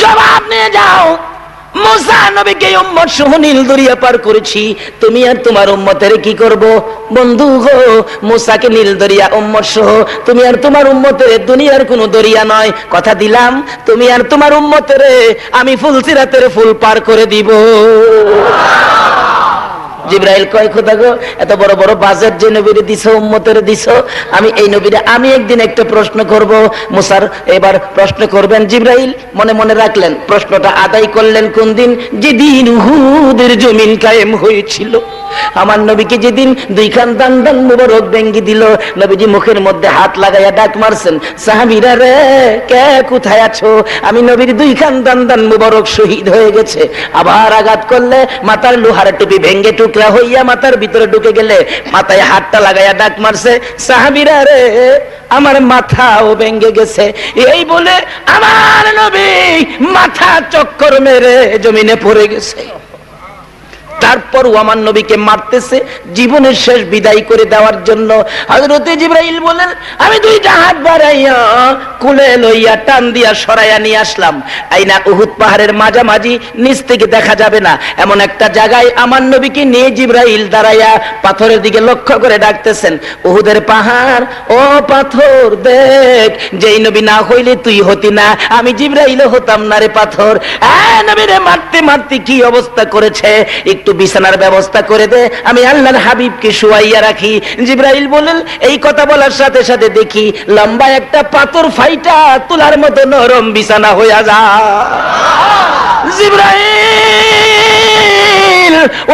জবাব নিয়ে যাও। মুসা নবীকে উম্মত সহ নীল দরিয়া পার করেছি, তুমি আর তোমার উম্মতের কি করব? বন্ধু গো, মুসাকে নীল দরিয়া উম্মত সহ, তুমি আর তোমার উম্মতের দুনিয়ার কোনো দরিয়া নয়, কথা দিলাম তুমি আর তোমার উম্মতের আমি ফুলসিরাতের ফুল পার করে দিব। জিবরাইল কয়, খোদা গো, এত বড় বড় বাজেট যে নবীরে দিছো, উম্মতের দিছো, আমি এই নবীরে আমি একদিন একটা প্রশ্ন করব। মুসার এবার প্রশ্ন করবেন জিবরাইল মনে মনে রাখলেন। প্রশ্নটা আদায় করলেন কোন দিন? যেদিন উহুদের জমিন কায়েম হয়েছিল। আমার নবীকে যেদিন 2 খান দান দান মুবারক ভেঙ্গি দিল, নবীজি মুখের মধ্যে হাত লাগাইয়া ডাক মারছেন, সাহাবীরা রে, কে কোথায় আছো? আমি নবীর 2 খান দান দান মুবারক শহীদ হয়ে গেছে। আবার আঘাত করলে মাথার লোহার টুপি ভেঙ্গে টুকরা হইয়া মাথার ভিতরে ঢুকে গেলে মাথায় হাতটা লাগাইয়া ডাক মারছে, সাহাবীরা রে, আমার মাথাও ভেঙ্গে গেছে। এই বলে আমার নবী মাথা চক্কর মেরে জমিনে পড়ে গেছে। তারপরও আমার নবীকে মারতেছে জীবনের শেষ বিদায় করে দেওয়ার জন্য। হযরতে জিবরাইল বলেন, আমি দুইটা হাত বাড়াইয়া কোলে লইয়া টান দিয়া সরাইয়া নিয়ে আসলাম। আইনা উহুদ পাহাড়ের মাঝামাঝি, নিচ থেকে দেখা যাবে না এমন একটা জায়গায় আমার নবীকে নিয়ে জিবরাইল দাঁড়াইয়া পাথরের দিকে লক্ষ্য করে ডাকতেছেন, উহুদের পাহাড়, ও পাথর দেখ, যেই নবী না হইলে তুই হতি না, আমি জিবরাইল হতাম না রে পাথর। নবীরে মারতে মারতে কি অবস্থা করেছে, একটু বিছানার ব্যবস্থা করে দে, আমি আল্লাহর হাবিবকে শুয়াইয়া রাখি। জিবরাইল বলেন, এই কথা বলার সাথে সাথে দেখি লম্বা একটা পাথর ফাইটা তুলার মতো নরম বিছানা হইয়া যায়। জিবরাইল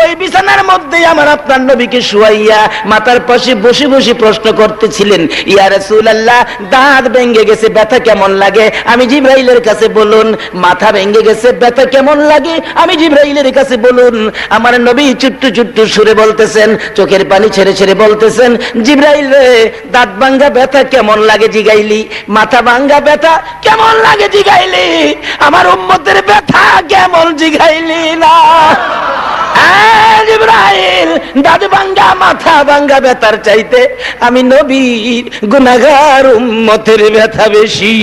ওই বিছানার মধ্যে আমার আপনার নবীকে শুয়াইয়া মাথার পাশে বসে বসে প্রশ্ন করতেছিলেন, ইয়া রাসূলুল্লাহ, দাঁত ভেঙে গেছে, ব্যথা কেমন লাগে? আমি জিবরাইলের কাছে বলুন। মাথা ভেঙে গেছে, ব্যথা কেমন লাগে? আমি জিবরাইলের কাছে বলুন। আমার নবী চুট্টু চুট্টু সুরে বলতেছেন, চোখের পানি ছেড়ে ছেড়ে বলতেছেন, জিবরাইল রে, দাঁত ভাঙা ব্যথা কেমন লাগে জিগাইলি, মাথা ভাঙা ব্যথা কেমন লাগে জিগাইলি, আমার উম্মতের ব্যথা কেমন জিগাইলি না। জিবরাইল, দাঁত ভাঙা মাথা ভাঙা ব্যথার চাইতে আমি নবীর গুনাহগার উম্মতের ব্যথা বেশি।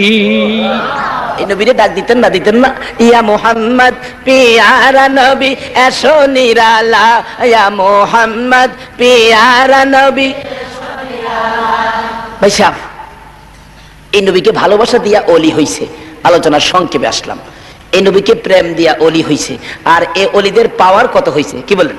এই নবীরে ডাক দিতেন না, দিতেন না, ইয়া মুহাম্মদ পিয়ারা নবী এসো নিরালা, ইয়া মুহাম্মদ পিয়ারা নবী। ভাই সাহেব, এই নবীকে ভালোবাসা দিয়া ওলি হইছে, আলোচনার সংক্ষেপে আসলাম। এই নবীকে প্রেম দিয়া ওলি হইছে, আর এই ওলিদের পাওয়ার কত হইছে কি বলেন?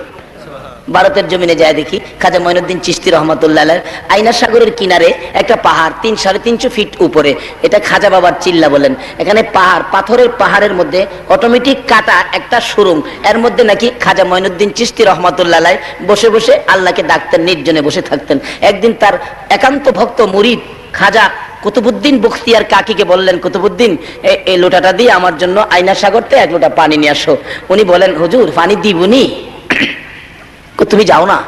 ভারতের জমিনে যায় দেখি, খাজা মঈনুদ্দিন চিশতি রহমাতুল্লাহ আলাইহ আইনা সাগরের কিনারে একটা পাহাড় 3-3.5 ফিট উপরে, এটা খাজা বাবার চিল্লা বলেন। এখানে পাহাড়, পাথরের পাহাড়ের মধ্যে অটোমেটিক কাটা একটা সুরুং, এর মধ্যে নাকি খাজা মঈনুদ্দিন চিশতি রহমাতুল্লাহ আলাইহ বসে বসে আল্লাহকে ডাকতেন, নির্জনে বসে থাকতেন। একদিন তার একান্ত ভক্ত মুরিদ খাজা কুতুবউদ্দিন বখতিয়ার কাকিকে বললেন, কুতুবউদ্দিন, এই লোটাটা দিয়ে আমার জন্য আইনা সাগরতে 1 লোটা পানি নিয়ে আসো। উনি বলেন, হুজুর পানি দিবনি, তুমি যাও না।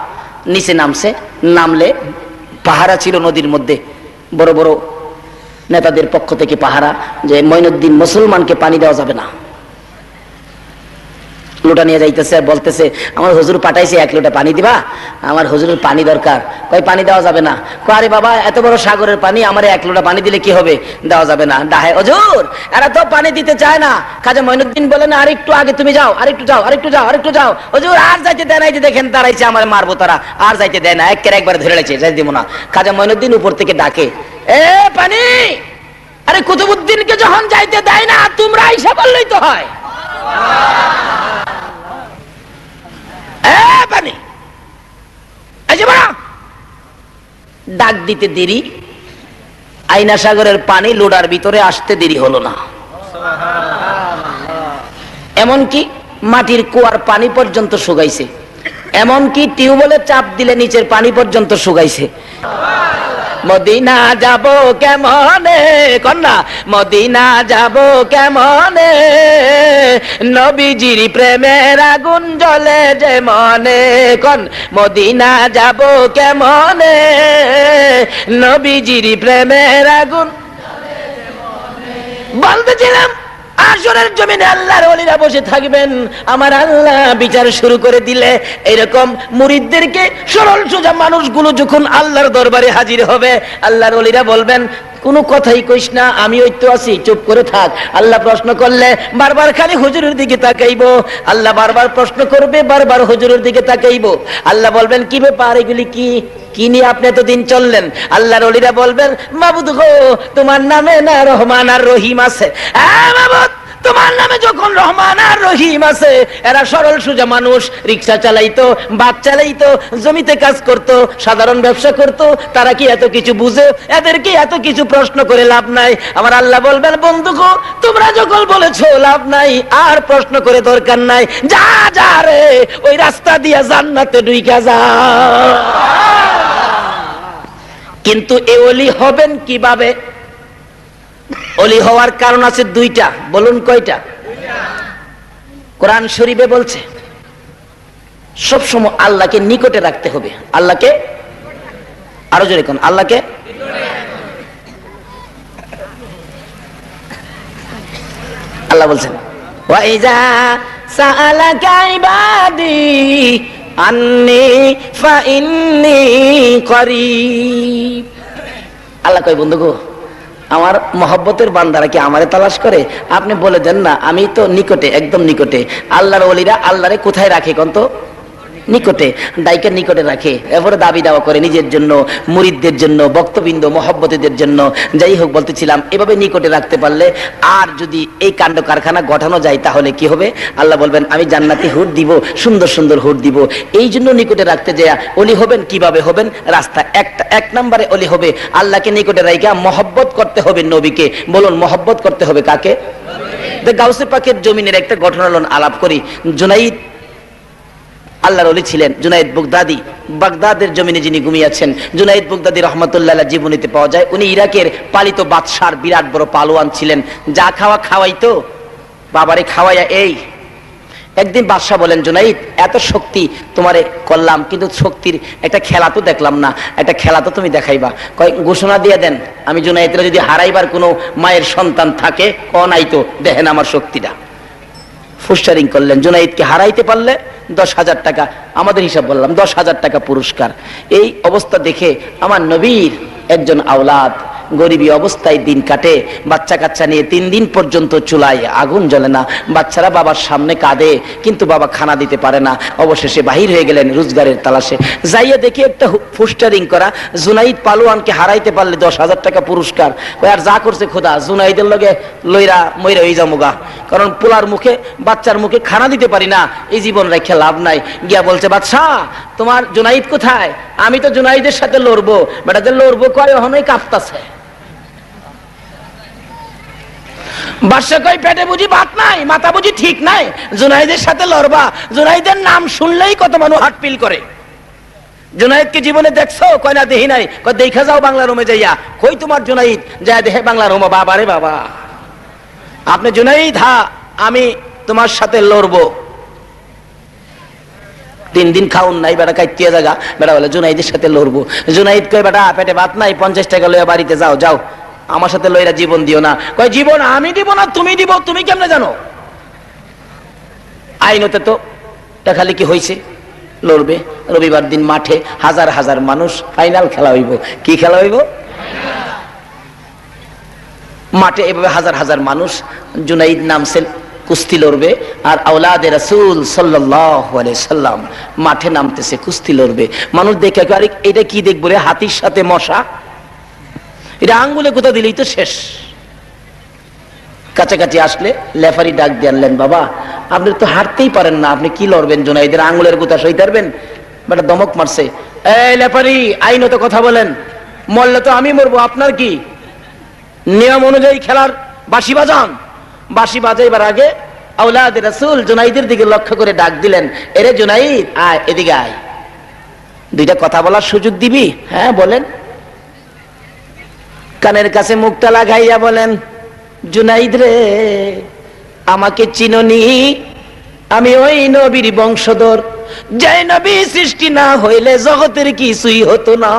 নিচে নামছে, নামলে পাহারা ছিল নদীর মধ্যে, বড় বড় নেতাদের পক্ষ থেকে পাহারা, যে মঈনুদ্দিন মুসলমানকে পানি দেওয়া যাবে না। লোটা নিয়ে যাইতেছে আর বলতেছে, আমার হুজুর পাঠাইছে 1 লোটা পানি দিবা, আমার হুজুরের পানি দরকার। কই পানি দেওয়া যাবে না। আরে বাবা, এত বড় সাগরের পানি, আমার 1 লোটা পানি দিলে কি হবে, দেওয়া যাবে না। ডাহে, হুজুর এরা তো পানি দিতে চায় না। খাজা মঈনুদ্দিন বলেন, আর একটু আগে তুমি যাও, আরেকটু যাও, আরেকটু যাও, আরেকটু যাও। হুজুর আর যাইতে দেয় না, এই যে দেখেন দাঁড়াইছে, আমার মারবো তারা, আর যাইতে দেয় না, একবার ধরে রেখেছে, যাই দিব না। খাজা মঈনুদ্দিন উপর থেকে ডাকে, এ পানি, আরে কুতুবউদ্দিনকে যখন যাইতে দেয় না, তোমরা আইসা বললেই তো হয়। পানি ডাক দিতে দেরি, আইনা সাগরের পানি লোডার ভিতরে আসতে দেরি হলো না। এমনকি মাটির কুয়ার পানি পর্যন্ত শুকাইছে, এমনকি টিউবওয়েলের চাপ দিলে নিচের পানি পর্যন্ত শুকাইছে। মদিনা যাব কেমনে কন্যা, মদিনা যাব কেমনে, নবীজির প্রেমের আগুন জ্বলে যে মনে, কোন মদিনা যাব কেমনে, নবীজির প্রেমের আগুন বলতেছিলাম। আসরের জমিনে আল্লাহর ওলিরা বসে থাকবেন, আমার আল্লাহ বিচার শুরু করে দিলে এরকম মুরিদদেরকে, সরল সোজা মানুষগুলো যখন আল্লাহর দরবারে হাজির হবে, আল্লাহর ওলিরা বলবেন, কোনো কথাই কইস না, আমি ওই তো আছি, চুপ করে থাক। আল্লাহ প্রশ্ন করলে বারবার খালি হুজুরের দিকে তাকাইবো, আল্লাহ বারবার প্রশ্ন করবে, বারবার হুজুরের দিকে তাকাইবো। আল্লাহ বলবেন, কি ব্যাপার, এগুলি কি কি নিয়ে আপনি এতদিন চললেন? আল্লাহর ওলিরা বলবেন, মাবুদ গো, তোমার নামে না রহমান আর রহিম আছে। মাবুদ, তোমার নামে যখন রহমান আর রহিম আছে, এরা সরল সোজা মানুষ, রিক্সা চালাইতো, বাস চালাইতো, জমিতে কাজ করতো, সাধারণ ব্যবসা করতো, তারা কি এত কিছু বুঝে? এদেরকে এত কিছু প্রশ্ন করে লাভ নাই। আমার আল্লাহ বলবেন, বন্ধু গো, তোমরা যখন বলেছো লাভ নাই, আর প্রশ্ন করে দরকার নাই, যা যা রে, ওই রাস্তা দিয়া জান্নাতে ঢুইকা যা। কিন্তু এ ওলি হবেন কিভাবে? ওলি হওয়ার কারণ আছে 2টা, বলুন কয়টা? কোরআন শরীফে বলছে, সবসময় আল্লাহকে নিকটে রাখতে হবে। আল্লাহকে, আরো জোরে কোন, আল্লাহকে আল্লাহ বলছেন, ওয়াইজা সাআলাকা ইবাদি আন্নি ফাইন্নি করিব। আল্লাহ কয় বন্ধু গো, আমার মহব্বতের বান্দারা কি আমারে তালাশ করে? আপনি বলে দেন না আমি তো নিকটে, একদম নিকটে। আল্লাহর ওলিরা আল্লাহরে কোথায় রাখে কোন তো? নিকটে, ডাইকের নিকটে রাখে। এরপরে দাবি দাওয়া করে নিজের জন্য, মুরিদদের জন্য, ভক্তবৃন্দ, মহব্বতীদের জন্য। যাই হোক, বলতেছিলাম এভাবে নিকটে রাখতে পারলে আর যদি এই কাণ্ড কারখানা ঘটানো যায় তাহলে কি হবে? আল্লাহ বলবেন আমি জান্নাতি হুর দিব, সুন্দর সুন্দর হুর দিব। এই জন্য নিকটে রাখতে যায় অলি হবেন। কিভাবে হবেন? রাস্তা এক নম্বরে অলি হবে আল্লাহকে নিকটে রাখা মহব্বত করতে হবে নবীকে। বলুন মহব্বত করতে হবে কাকে? গাউসে পাকের জমিনের একটা ঘটনা আলাপ করি। জুনাইদ আল্লাহর ওলি ছিলেন, জুনাইদ বুগদাদি। বাগদাদের জমিনে যিনি ঘুমিয়েছেন, জুনাইদ বুগদাদি রহমতুল্লাহ জীবনীতে পাওয়া যায়। উনি ইরাকের পালিত বাদশার বিরাট বড় পালোয়ান ছিলেন। যা খাওয়া খাওয়াইতো, বাবারে খাওয়াইয়া। এই একদিন বাদশাহ বলেন, জুনাইদ এত শক্তি তোমারে করলাম, কিন্তু শক্তির একটা খেলা তো দেখলাম না, একটা খেলা তো তুমি দেখাইবা। কয় ঘোষণা দিয়ে দেন, আমি জুনাইদরা যদি হারাইবার কোনো মায়ের সন্তান থাকে নাই তো দেখেন আমার শক্তিটা। ফুস্টারিং করলেন, জুনাইদকে হারাইতে পারলে 10,000 টাকা, আমাদের হিসাব বললাম 10,000 টাকা পুরস্কার। এই অবস্থা দেখে আমার নবীর একজন আওলাদ গরিবী অবস্থায় দিন কাটে, বাচ্চা কাচ্চা নিয়ে 3 দিন পর্যন্ত চুলায় আগুন জ্বলে না। বাচ্চারা বাবার সামনে কাঁদে, কিন্তু বাবা খানা দিতে পারে না। অবশেষে বাহির হয়ে গেলেন রোজগারের তালাশে। যাইয়া দেখে একটা পোস্টারিং করা, জুনাইদ পালোয়ানকে হারাইতে পারলে 10,000 টাকা পুরস্কার। আর যা করছে খোদা, জুনাইদের লগে লইরা মইরা হয়ে যামুগা, কারণ পোলার মুখে, বাচ্চার মুখে খানা দিতে পারি না, এই জীবন রেখে লাভ নাই। গিয়া বলছে, বাদশাহ তোমার জুনাইদ কোথায়? আমি তো জুনাইদের সাথে লড়বো। বেটাতে লড়বো কয় ওখানেই কাঁপতাছে। বাদশা কই পেটে বুঝি ভাত নাই, মাথা বুঝি ঠিক নাই, জুনাইদের সাথে লড়বা? জুনাইদের নাম শুনলেই কত মানুষ হার্ট ফিল করে। জুনাইদকে জীবনে দেখছো? কয় না দেখি নাই। কয় দেখা যাও বাংলা রুমে যাইয়া। কই তোমার জুনাইদ? যায় দেখে বাংলা রুমে। বাবা রে বাবা, আপনি জুনাইদ? হা, আমি তোমার সাথে লড়বো। 3 দিন খাউন নাই, বেটা কাইতিয়া জায়গা। বেটা বলে জুনাইদের সাথে লড়বো। জুনাইদ কয় বেটা পেটে ভাত নাই, 50 টাকা লইয়া বাড়িতে যাও, যাও আমার সাথে লইরা জীবন দিও না। কয় জীবন আমি দিব না তুমি দিব? তুমি কেমনে জানো? আইনতে তো খালি কি হয়েছে, লড়বে। রবিবার দিন মাঠে হাজার হাজার মানুষ, ফাইনাল খেলা হইব। কি খেলা হইব? মাঠে এভাবে হাজার হাজার মানুষ। জুনাইদ নামছেন, কুস্তি লড়বে। আর আওলাদে রাসূল সাল্লাল্লাহু আলাইহি সাল্লাম মাঠে নামতেছে, কুস্তি লড়বে। মানুষ দেখে আরে এটা কি দেখবো রে, হাতির সাথে মশা? এটা আঙ্গুলে কোথা দিলেই তো শেষ। কাছাকাছি আসলে লেফারি ডাক দিয়ে আনলেন, বাবা আপনি তো হারতেই পারেন না, আপনি কি লড়বেন? জুনাইদের আঙ্গুলের কোথা সইতে পারবেন? বেটা দমক মারছে, এই লেফারি আইনত কথা বলেন, মরলে তো আমি মরবো, আপনার কি? নিয়ম অনুযায়ী খেলার বাঁশি বাজান। বাঁশি বাজাইবার আগে আওলাদে রাসূল জুনাইদের দিকে লক্ষ্য করে ডাক দিলেন, এরে জুনাইদ আয়, এদিকে আয়, 2টা কথা বলার সুযোগ দিবি? হ্যাঁ বলেন। কানের কাছে মুখটা লাগাইয়া বলেন, জুনাইদ রে আমাকে চিননি? আমি ওই নবীর বংশধর, যে নবী সৃষ্টি না হইলে জগতের কিছুই হতো না।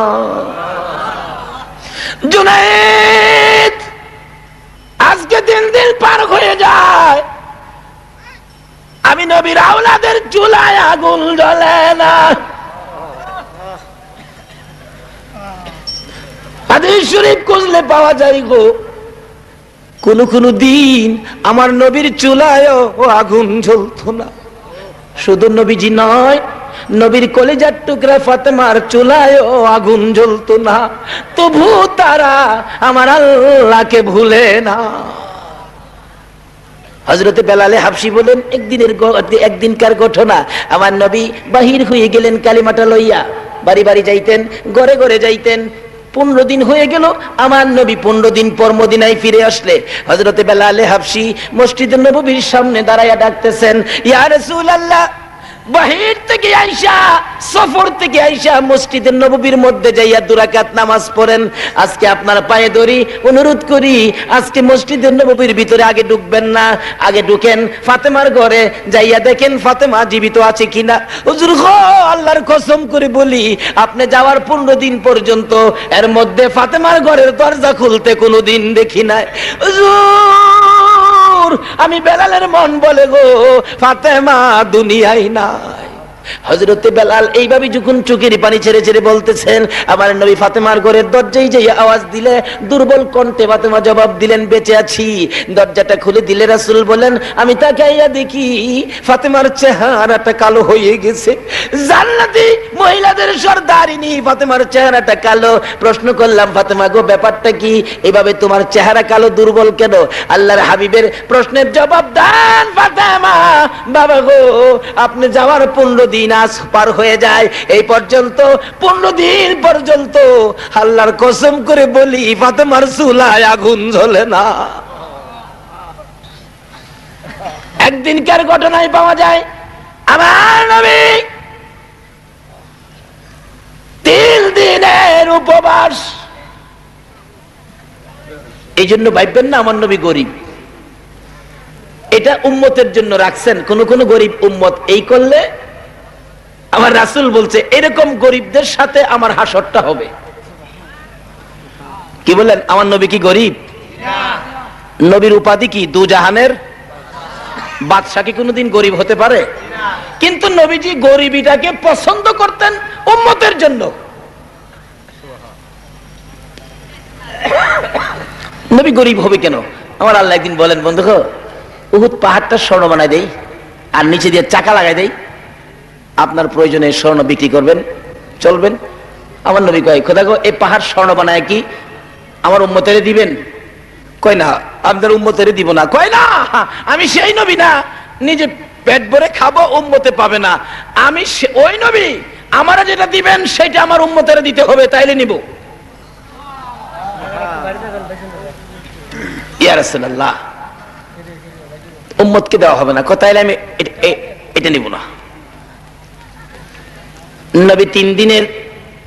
জুনাইদ আজকে 3 দিন পার হয়ে যায়, আমি নবীর আওলাদের চুলায় আগুন জ্বলে না। হাদিস শরীফ খুঁজলে পাওয়া যায় গো, কোন কোন দিন আমার নবীর চুলায়ও আগুন জ্বলতো না। শুধু নবীজি নয়, নবীর কলিজার টুকরা ফাতেমার চুলায়ও আগুন জ্বলতো না। তবু তারা আমার আল্লাহকে ভুলে না। হযরতে বেলালে হাবশী বলেন, একদিনকার ঘটনা, আমার নবী বাহির হয়ে গেলেন কালিমাটা লইয়া। বাড়ি বাড়ি যাইতেন, ঘরে ঘরে যাইতেন। 15 দিন হয়ে গেল, আমার নবী 15 দিন পর মদিনায় ফিরে আসলে হযরতে বেলালে হাবশী মসজিদে নববীর সামনে দাঁড়াইয়া ডাকতেছেন, ইয়া রাসূলুল্লাহ, বাহির থেকে আইসা, সফর থেকে আইসা মসজিদে নববীর মধ্যে যাইয়া 2 রাকাত নামাজ পড়েন। আজকে আপনার পায়ে ধরি, অনুরোধ করি, আজকে মসজিদে নববীর ভিতরে আগে ঢুকবেন না, আগে ঢুকেন ফাতেমার ঘরে, যাইয়া দেখেন ফাতেমা জীবিত আছে কিনা। হুজুর গো, আল্লাহর কসম করে বলি, আপনি যাওয়ার 15 দিন পর্যন্ত এর মধ্যে ফাতেমার ঘরের দরজা খুলতে কোনোদিন দেখি নাই। হুজুর আমি বেলালের মন বলে গো ফাতেমা দুনিয়ায় নাই। হযরতে বেলাল এইভাবে যখন চোখের পানি ছেড়ে ছেড়ে বলতেছেন, আমার নবী ফাতেমার ঘরের দরজায় যে আওয়াজ দিলে দুর্বল কণ্ঠে ফাতেমা জবাব দিলেন, বেঁচে আছি। দরজাটা খুলে দিলে রাসূল বলেন, আমি তাকাইয়া দেখি ফাতেমার চেহারাটা কালো হয়ে গেছে। জান্নাতি মহিলাদের সরদারিনী ফাতেমার চেহারাটা কালো। প্রশ্ন করলাম, ফাতেমা গো ব্যাপারটা কি, এভাবে তোমার চেহারা কালো, দুর্বল কেন? আল্লাহর হাবিবের প্রশ্নের জবাব দেন ফাতেমা, বাবা গো আপনি যাওয়ার 15 দিন আজ পার হয়ে যায়, এই পর্যন্ত 15 দিন পর্যন্ত আল্লাহর কসম করে বলি ফাতেমার চুলায় আগুন জ্বলে না। একদিনকার ঘটনায় পাওয়া যায় আমার নবী 3 দিনের উপবাস। এই জন্য ভাববেন না আমার নবী গরিব, এটা উম্মতের জন্য রাখছেন। কোন কোন গরিব উম্মত এই করলে আমার রাসূল বলছে এরকম গরিবদের সাথে আমার হাসরটা হবে। কি বলেন, আমার নবী কি গরিব? নবীর উপাধি কি? দুজাহানের বাদশা। কি কোনদিন গরিব হতে পারে? কিন্তু নবীজি গরিবিটাকে পছন্দ করতেন উম্মতের জন্য। নবী গরিব হবে কেন? আমার আল্লাহ একদিন বলেন, বন্ধু উহুদ পাহাড়টা স্বর্ণ বানাই দেই আর নিচে দিয়ে চাকা লাগাই দেই, আপনার প্রয়োজনে স্বর্ণ বিক্রি করবেন, চলবেন। আমার নবী কয়, খোদা গো এই পাহাড় স্বর্ণ বানায় কি আমার উম্মতেরে দিবেন? কয় না, আপনার উম্মতেরে দিব না। কয় না, আমি সেই নবী না, নিজে পেট ভরে খাবো, উম্মতে পাবে না। আমি ওই নবী, আমারা যেটা দিবেন সেটা আমার উম্মতেরে দিতে হবে, তাইলে নিব। ইয়া রাসূলুল্লাহ, উম্মতকে দেওয়া হবে না, তাইলে আমি এটা নিব না। নবী 3 দিনের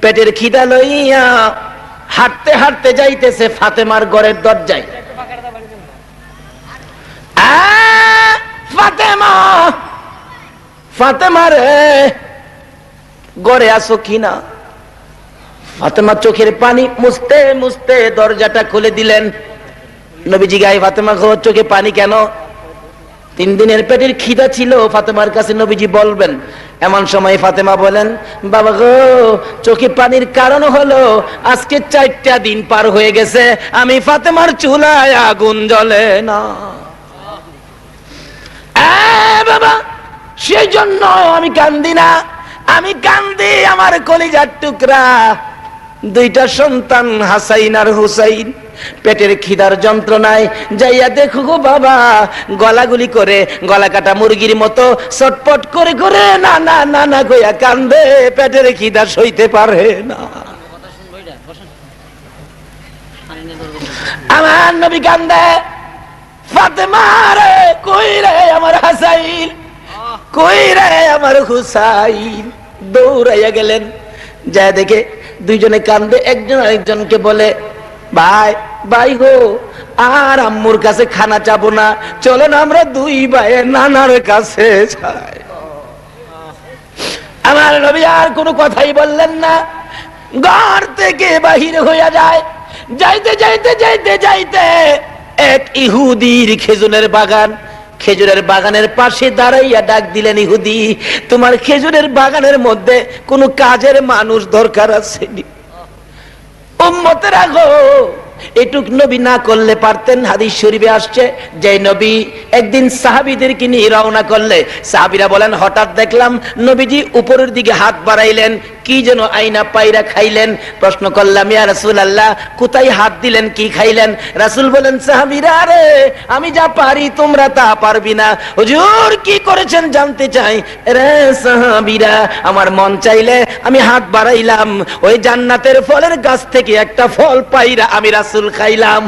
পেটের খিদা লইয়া হাঁটতে হাঁটতে যাইতেছে ফাতেমার ঘরের দরজায়। ফাতেমা, ফাতেমা রে ঘরে আসো কিনা? ফাতেমা চোখের পানি মুছতে মুছতে দরজাটা খুলে দিলেন। নবীজি গায়ে, ফাতেমা গো চোখে পানি কেন? 3 দিনের পেটের খিদা ছিল ফাতেমার কাছে, নবীজি বলবেন। এমন সময় ফাতেমা বলেন, বাবা গো চোখে পানির কারণ হলো আজকে 4টা দিন পার হয়ে গেছে আমি ফাতেমার চুলায় আগুন জ্বলে না। বাবা সেই জন্য আমি কান্দি না, আমি কান্দি আমার কলিজার টুকরা 2টা সন্তান হাসাইন আর হুসাইন পেটের খিদার যন্ত্রণায় যাইয়া দেখো গো বাবা গলাগুলি করে, গলা কাটা মুরগির মতো ছটপট করে করে না না না না কইয়া কান্দে, পেটের খিদা সইতে পারে না। আমার নবী কান্দে, ফাতেমা রে কই রে আমার হাসাইন, কই রে আমার হুসাইন? দৌড়াইয়া গেলেন, যা দেখে 2জনে কান্দে, একজন আরেকজনকে বলে, ভাই ভাই গো আর আম্মুর কাছে খানা চাবো না, চলেন আমরা 2 ভাই নানার কাছে যাই। আমার নবী আর কোনো কথাই বললেন না, ঘর থেকে বাহির হইয়া যায়। যাইতে যাইতে যাইতে যাইতে এক ইহুদির খেজুরের বাগান, খেজুরের বাগানের পাশে দাঁড়াইয়া ডাক দিলেন, ইহুদি তোমার খেজুরের বাগানের মধ্যে কোন কাজের মানুষ দরকার আছে? উম্মতেরা গো এটুক নবী না করলে পারতেন। হাদিস শরীফে আসছে যে নবী একদিন সাহাবীদেরকে নিয়ে রওনা করলে সাহাবীরা বলেন, হঠাৎ দেখলাম নবীজি উপরের দিকে হাত বাড়াইলেন, কি যেন আইনা পায়রা খাইলেন। প্রশ্ন করলাম, ইয়া রাসূলুল্লাহ কোথায় হাত দিলেন, কি খাইলেন? রাসূল বলেন, সাহাবীরা রে আমি যা পারি তোমরা তা পারবি না। হুজুর কি করেছেন জানতে চাই? রে সাহাবীরা আমার মন চাইলে আমি হাত বাড়াইলাম, ওই জান্নাতের ফলের গাছ থেকে একটা ফল পাইরা আমি রাসূল খাইলাম।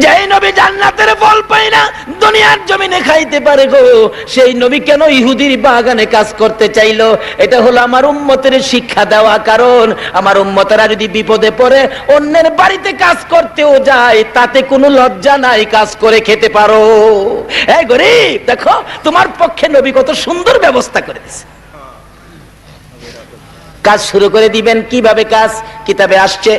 যেই নবী জান্নাতের ফল পাই না দুনিয়ার জমিনে খাইতে পারে গো, সেই নবী কেন ইহুদির বাগানে কাজ করতে চাইলো? এটা হলো আমার উম্মতের শিক্ষা দেওয়া। কারণ আমার উম্মতেরা যদি বিপদে পড়ে অন্যের বাড়িতে কাজ করতেও যায়, তাতে কোনো লজ্জা নাই, কাজ করে খেতে পারো। এই গরিব দেখো তোমার পক্ষে নবী কত সুন্দর ব্যবস্থা করে দিয়েছে। কাজ শুরু করে দিবেন। কিভাবে কাজ? কিতাবে আসছে,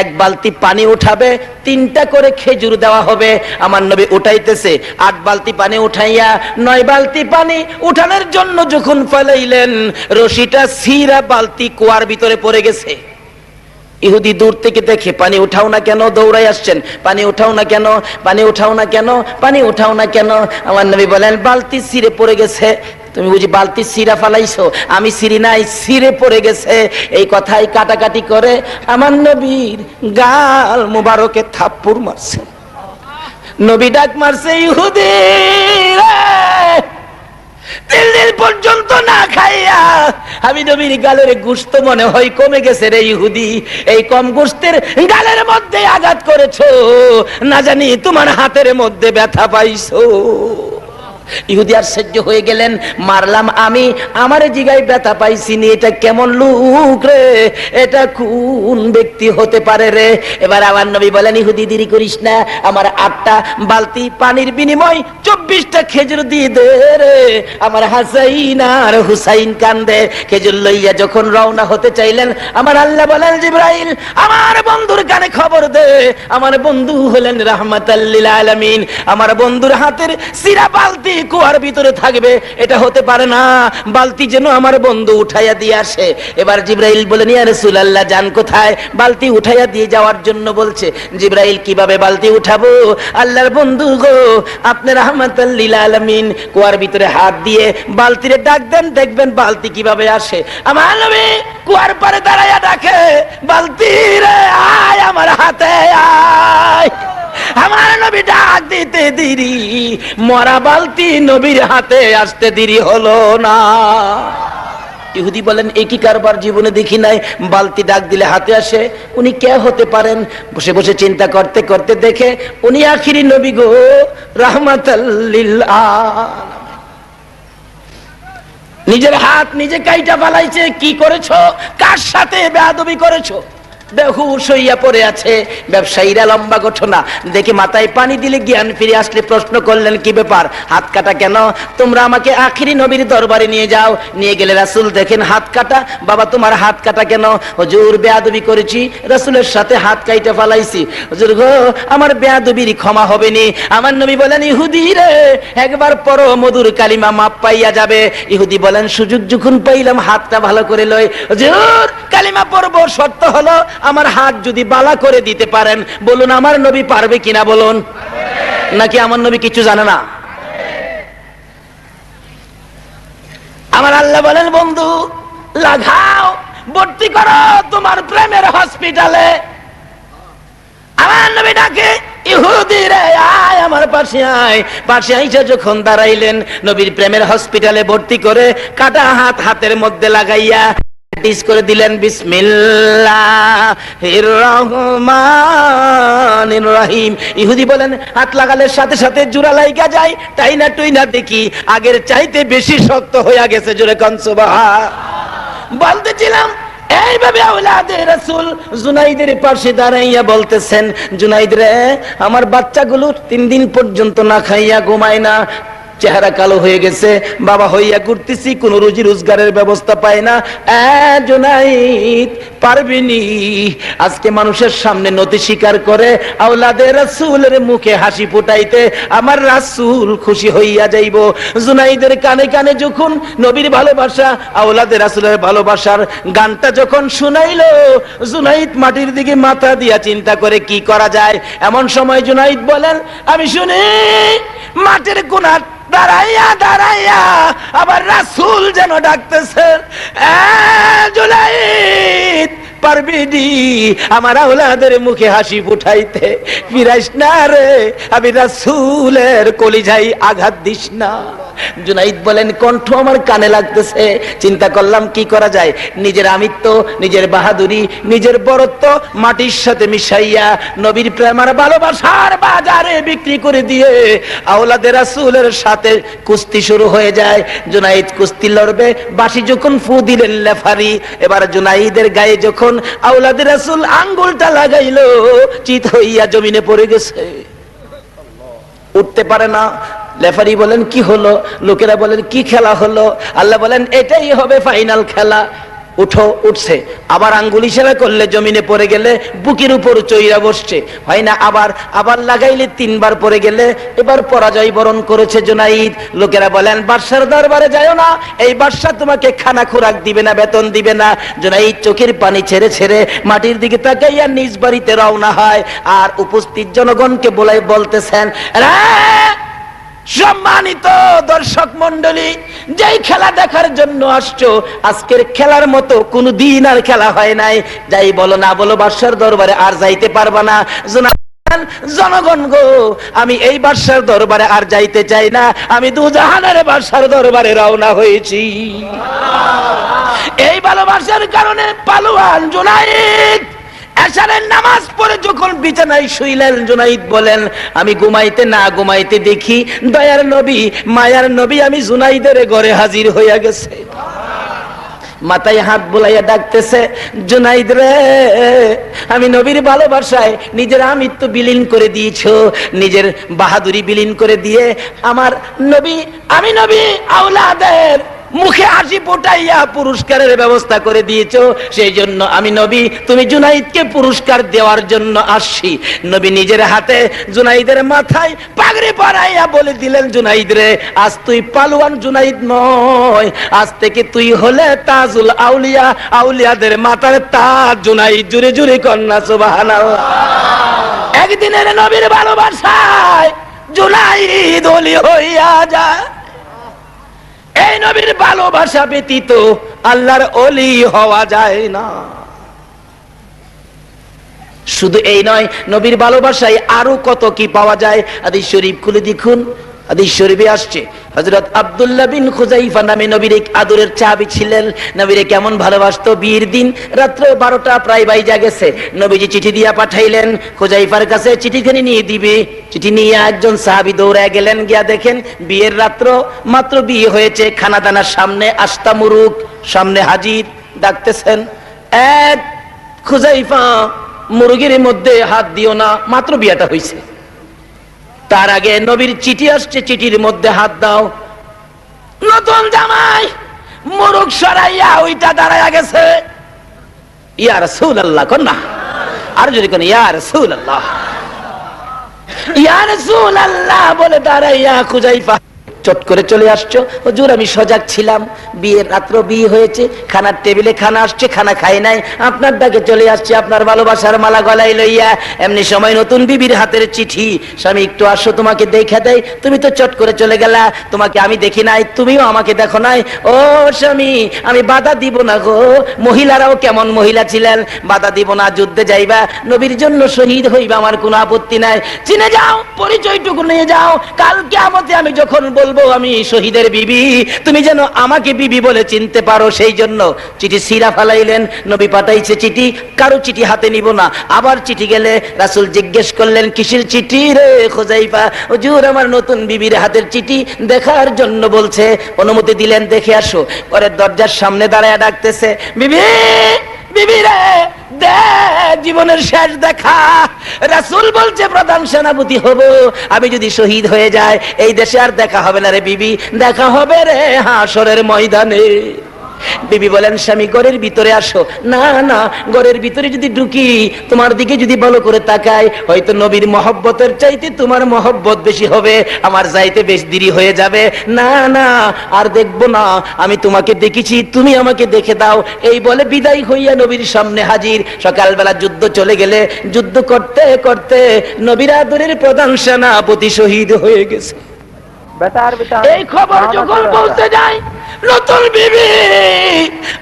এক বালতি পানি উঠাবে, 3টা করে খেজুর দেওয়া হবে। আমার নবী উঠাইতেছে, 8 বালতি পানি উঠাইয়া 9 বালতি পানি উঠানোর জন্য যখন ফেলাইলেন, রশিটা ছিঁড়া বালতি কুয়ার ভিতরে পড়ে গেছে। ইহুদি দূর থেকে দেখে, পানি উঠাও না কেন? দৌড়াই আসছেন, পানি উঠাও না কেন, পানি উঠাও না কেন, পানি উঠাও না কেন? আমার নবী বলেন, বালতি ছিঁড়ে পড়ে গেছে। তুমি বুঝি বালতি ছিঁড়া ফালাইছো? আমি ছিঁড়ি নাই, ছিঁড়ে পড়ে গেছে। এই কথাই কাটাকাটি করে আমার নবীর গাল মুবারকে থাপ্পড় মারছে। নবী ডাক মারছে, ইহুদি রে, 3 দিন পর্যন্ত না খাইয়া আমি নবীর গালের গোশত মনে হয় কমে গেছে রে ইহুদি। এই কম গোশতের গালের মধ্যে আঘাত করেছো, না জানি তোমার হাতের মধ্যে ব্যথা পাইছো। ইহুদি আশ্চর্য হয়ে গেলেন, মারলাম আমি, আমার জিগায় ব্যথা পাইছি নি, এটা কেমন লোক রে, এটা কোন ব্যক্তি হতে পারে রে? এবার আমার নবী বলেন, ইহুদি দেরি করিস না, আমার 8টা বালতি পানির বিনিময় 24টা খেজুর দিয়ে দে রে। আমার হাসাইন আর হুসাইন কান্দে। খেজুর লইয়া যখন রওনা হতে চাইলেন, আমার আল্লাহ বলেন, জিবরাইল আমার বন্ধুর কানে খবর দে, আমার বন্ধু হলেন রাহমাতাল লিল আলামিন, আমার বন্ধুর হাতের সিরা বালতি কুয়ার ভিতরে থাকবে, এটা হতে পারে না, বালতি যেন আমার বন্ধু উঠাইয়া দিয়ে আসে। এবার জিবরাইল বলেন, ইয়া রাসূলুল্লাহ, যান কোথায়? বালতি উঠাইয়া দিয়ে যাওয়ার জন্য বলছে। জিবরাইল, কিভাবে বালতি উঠাবো? আল্লাহর বন্ধু গো, আপনি রাহমাতাল লিল আলামিন, কুয়ার ভিতরে হাত দিয়ে বালতিরে ডাক দেন, দেখবেন বালতি কিভাবে আসে। আমার নবী কুয়ার পারে দাঁড়াইয়া ডাকে, বালতি রে আয় আমার হাতে আয়। আমার নবী ডাক দিতে দেরি, মরা বালতি নবীর হাতে আসতে দেরি হলো না। ইহুদি বলেন, একই কারবার জীবনে দেখি নাই, বালতি ডাক দিলে হাতে আসে। উনি কে হতে পারেন? বসে বসে চিন্তা করতে করতে দেখে উনি আখিরি নবী গো, রাহমাতাল লিল আলামিন। নিজের হাত নিজে কাইটা ফালাইছে। কি করেছো? কার সাথে বেয়াদবি করেছো? বেহুশ হইয়া পড়ে আছে। ব্যবসায়ীরা লম্বা ঘটনা দেখে মাথায় পানি দিলে জ্ঞান ফিরে আসলে প্রশ্ন করলেন, কি ব্যাপার, হাত কাটা কেন? তোমরা আমাকে আখিরি নবীর দরবারে নিয়ে যাও। নিয়ে গেলে রাসূল দেখেন হাত কাটা। বাবা, তোমার হাত কাটা কেন? হুজুর, বেয়াদবি করেছি, রাসূলের সাথে হাত কাইটা ফালাইছি। হুজুর গো, আমার বেয়াদবির ক্ষমা হবে নি। আমার নবী বলেন, ইহুদি রে, একবার পড়ো, মধুর কালিমা মাপ পাইয়া যাবে। ইহুদি বলেন, সুযোগ যখন পাইলাম হাতটা ভালো করে লই। হুজুর, কালিমা পড়বো, শর্ত হলো আমার হাত যদি বালা করে দিতে পারেন। বলুন, আমার নবী পারবে কিনা বলুন? নাকি আমার নবী কিছু জানে না? আমার আল্লাহ বলেন, বন্ধু লাগাও, ভর্তি করো তোমার প্রেমের হসপিটালে। আমার নবী ডাকে, ইহুদি রে আয় আমার পাশে আয়। পাশে আইসা যখন দাঁড়াইলেন, নবীর প্রেমের হসপিটালে ভর্তি করে কাটা হাত হাতের মধ্যে লাগাইয়া করে দিলেন, বিসমিল্লাহির রহমানির রহিম। ইহুদি বলেন, হাত লাগালে সাথে সাথে জোড়া লাইগা যায়, তাই না টুই না দেখি আগের চাইতে বেশি শক্ত হয়ে গেছে। জোরে কোন সুবহান। বলতেছিলাম, এইভাবে আওলাদে রাসূল জুনাইদের পাশে দাঁড়াইয়া বলতেছেন, জুনাইদ রে, আমার বাচ্চাগুলো 3 দিন পর্যন্ত না খাইয়া ঘুমায় না, চেহারা কালো হয়ে গেছে, বাবা হইয়া ঘুরতেছি, কোন রুজি রোজগারের ব্যবস্থা পায় না। জুনাইদ পারবিনি? আজকে মানুষের সামনে নতি স্বীকার করে আওলাদে রাসূলের মুখে হাসি ফুটাইতে আমার রাসূল খুশি হইয়া যাইব। জুনাইদের কানে কানে যখন নবীর ভালোবাসা, আওলাদে রাসূলের ভালোবাসার গানটা যখন শুনাইলো, জুনাইদ মাটির দিকে মাথা দিয়া চিন্তা করে কি করা যায়। এমন সময় জুনাইদ বলেন, আমি শুনি মাটির কোণা দাঁড়াইয়া দাঁড়াইয়া আবার রাসূল যেন ডাকতেছেন, জুনাইদ পারবিনি আমার আওলাদের মুখে হাসি ফুটাইতে? ফিরাইস না রে, আমি রাসূলের কলিজায় আঘাত দিস না। জুনাইদ বলেন, কণ্ঠ আমার কানে লাগতেছে। চিন্তা করলাম কি করা যায়। নিজের আমিত্ব, নিজের বাহাদুরি, নিজের বরত্ব মাটির সাথে মিশাইয়া নবীর প্রেম আর ভালোবাসার বাজারে বিক্রি করে দিয়ে আওলাদে রাসূলের সাথে কুস্তি শুরু হয়ে যায়। জুনাইদ কুস্তি লড়বে, বাঁশি যখন ফু দিলেন লেফারি, এবার জুনাইদের গায়ে যখন আওলাদে রাসূল আঙ্গুলটা লাগাইলো, চিত হইয়া জমিনে পড়ে গেছে, উঠতে পারে না। লেফারি বলেন, কি হলো? লোকেরা বলেন, কি খেলা হলো? আল্লাহ বলেন, এটাই হবে ফাইনাল খেলা। উঠো, উঠছে, আবার আঙ্গুল ইশারা করলে জমিনে পড়ে গেলে বুকের উপর চইরা বসছে, হয় না, আবার আবার লাগাইলে 3 বার পড়ে গেলে এবার পরাজয় বরণ করেছে জুনাইদ। লোকেরা বলেন বাদশার দরবারে যাও না, এই বাদশা তোমাকে খানা খোরাক দিবে না, বেতন দিবে না। জুনাইদ চোখের পানি ছেড়ে ছেড়ে মাটির দিকে তাকাইয়া নিজ বাড়িতে রওনা হয়। আর উপস্থিত জনগণকে বলতেছেন, সম্মানিত দর্শক মন্ডলী, যেই খেলা দেখার জন্য আসছো, আজকের খেলার মতো কোন দিন আর খেলা হয় নাই। যাই বলো না বলো, বাদশার দরবারে আর যাইতে পারবা না। জনগণ গো, আমি এই বাদশার দরবারে আর যাইতে চাই না, আমি দুজাহানের বাদশার দরবারে রওনা হয়েছি। এই ভালোবাসার কারণে পালোয়ান জুনাইদ এশারের নামাজ পড়ে যখন বিছানায় শুইলেন, জুনাইদ বলেন, আমি ঘুমাইতে না ঘুমাইতে দেখি দয়ার নবী, মায়ার নবী আমি জুনাইদের ঘরে হাজির হইয়া গেছে। মাথায় হাত বুলাইয়া ডাকতেছে, জুনাইদ রে, আমি নবীর ভালোবাসায় নিজের আমিত্ব বিলীন করে দিয়েছো, নিজের বাহাদুরি বিলীন করে দিয়ে আমার নবী, আমি নবী আওলাদের মুখে হাসি ফোটাইয়া পুরস্কারের ব্যবস্থা করে দিয়েছো। সেই জন্য আমি নবী, তুমি জুনাইদকে পুরস্কার দেওয়ার জন্য আসছি। নবী নিজের হাতে জুনাইদের মাথায় পাগড়ি পরাইয়া বলে দিলেন, জুনাইদ রে, আজ তুই পালোয়ান জুনাইদ নয়, আজ থেকে তুই হলে তাজুল আউলিয়া, আউলিয়াদের মাথার তাজ জুনাইদ। জুরে জুরে কন্যা সুবহানাল্লাহ। একদিনের নবীর ভালোবাসায় জুনাইদ ওলি হইয়া যায়। এই নবীর ভালোবাসা ব্যতীত আল্লাহর ওলি হওয়া যায় না। শুধু এই নয়, নবীর ভালোবাসায় আরো কত কি পাওয়া যায়। হাদিস শরীফ খুলে দেখুন, হাদিস শরীফে আসছে, হযরত আব্দুল্লাহ বিন খুযাইফা নামে নবীর এক আদরের চাবি ছিলেন। নবীরে কেমন ভালোবাসতো, বিয়ের দিন রাত্র 12টা প্রায় বাইজা গেছে, নবীজি চিঠি দিয়া পাঠাইলেন খুযাইফার কাছে, চিঠিখানি নিয়ে দিবে। চিঠি নিয়ে একজন সাহাবী দৌড়ে গেলেন, গিয়া দেখেন বিয়ের রাত্র, মাত্র বিয়ে হয়েছে, খানাদানার সামনে আস্তা মুরুগ সামনে হাজির। ডাকতেছেন, এক খুযাইফা, মুরগির মধ্যে হাত দিও না, মাত্র বিয়েটা হয়েছে। তার আগে নবীর চিঠি আসছে, চিঠির মধ্যে হাত দাও। নতুন জামাই মুরুগ সরাইয়া ওইটা দাঁড়ায়া গেছে। ইয়া রাসূলুল্লাহ কন্যা, আর যদি কোন ইয়া রাসূলুল্লাহ, ইয়া রাসূলুল্লাহ বলে দাঁড়াইয়া খুযাইফা চট করে চলে আসছো। হুজুর আমি সজাগ ছিলাম, বিয়ের রাত্র বিয়ে হয়েছে, খানার টেবিলে খানা আসছে, খানা খাই নাই, আপনার ডাকে চলে আসছে আপনার ভালোবাসার মালা গলায় লইয়া। এমনি সময় নতুন বিবির হাতের চিঠি, স্বামী একটু আসো তোমাকে দেখা দেয়, তুমি তো চট করে চলে গেলা, তোমাকে আমি দেখি নাই, তুমিও আমাকে দেখো নাই। ও স্বামী, আমি বাধা দিব না গো, মহিলারাও কেমন মহিলা ছিলেন, বাধা দিব না, যুদ্ধে যাইবা, নবীর জন্য শহীদ হইবা, আমার কোনো আপত্তি নাই, চিনে যাও, পরিচয়টুকু নিয়ে যাও, কাল কিয়ামতে আমি যখন বলবো আমি শহীদের বিবি, তুমি যেন আমাকে বিবি বলে চিনতে পারো। সেই জন্য চিঠি সিরা ফালাইলেন। নবী পাঠাইছে চিঠি, কারো চিঠি হাতে নিব না। আবার চিঠি গেলে রাসূল জিজ্ঞেস করলেন, কিসের চিঠি রে খুযাইফা? হুজুর আমার নতুন বিবির হাতের চিঠি দেখার জন্য বলছে। অনুমতি দিলেন, দেখে আসো। পরে দরজার সামনে দাঁড়ায় ডাকতেছে, বিবি, বিবি রে, জীবনের শেষ দেখা। রাসূল বলছে প্রধান সেনাপতি হব, আমি যদি শহীদ হয়ে যায় এই দেশে আর দেখা হবে না রে বিবি, দেখা হবে রে হাসরের ময়দানে। বিবি বলেন, স্বামী ঘরের ভিতরে আসো। না না, ঘরের ভিতরে যদি ঢুকি, তোমার দিকে যদি ভালো করে তাকাই, হয়তো নবীর মহব্বতের চাইতে তোমার মহব্বত বেশি হবে, আমার যাইতে বেশ দেরি হয়ে যাবে। না না, আর দেখবো না, আমি তোমাকে দেখেছি, তুমি আমাকে দেখে দাও। এই বলে বিদায় হইয়া নবীর সামনে হাজির। সকালবেলা যুদ্ধ চলে গেলে, যুদ্ধ করতে করতে নবীর আদরের প্রধান সেনাপতি শহীদ হয়ে গেছে। এই খবর যখন পৌঁছে যায়, নতুন বিবি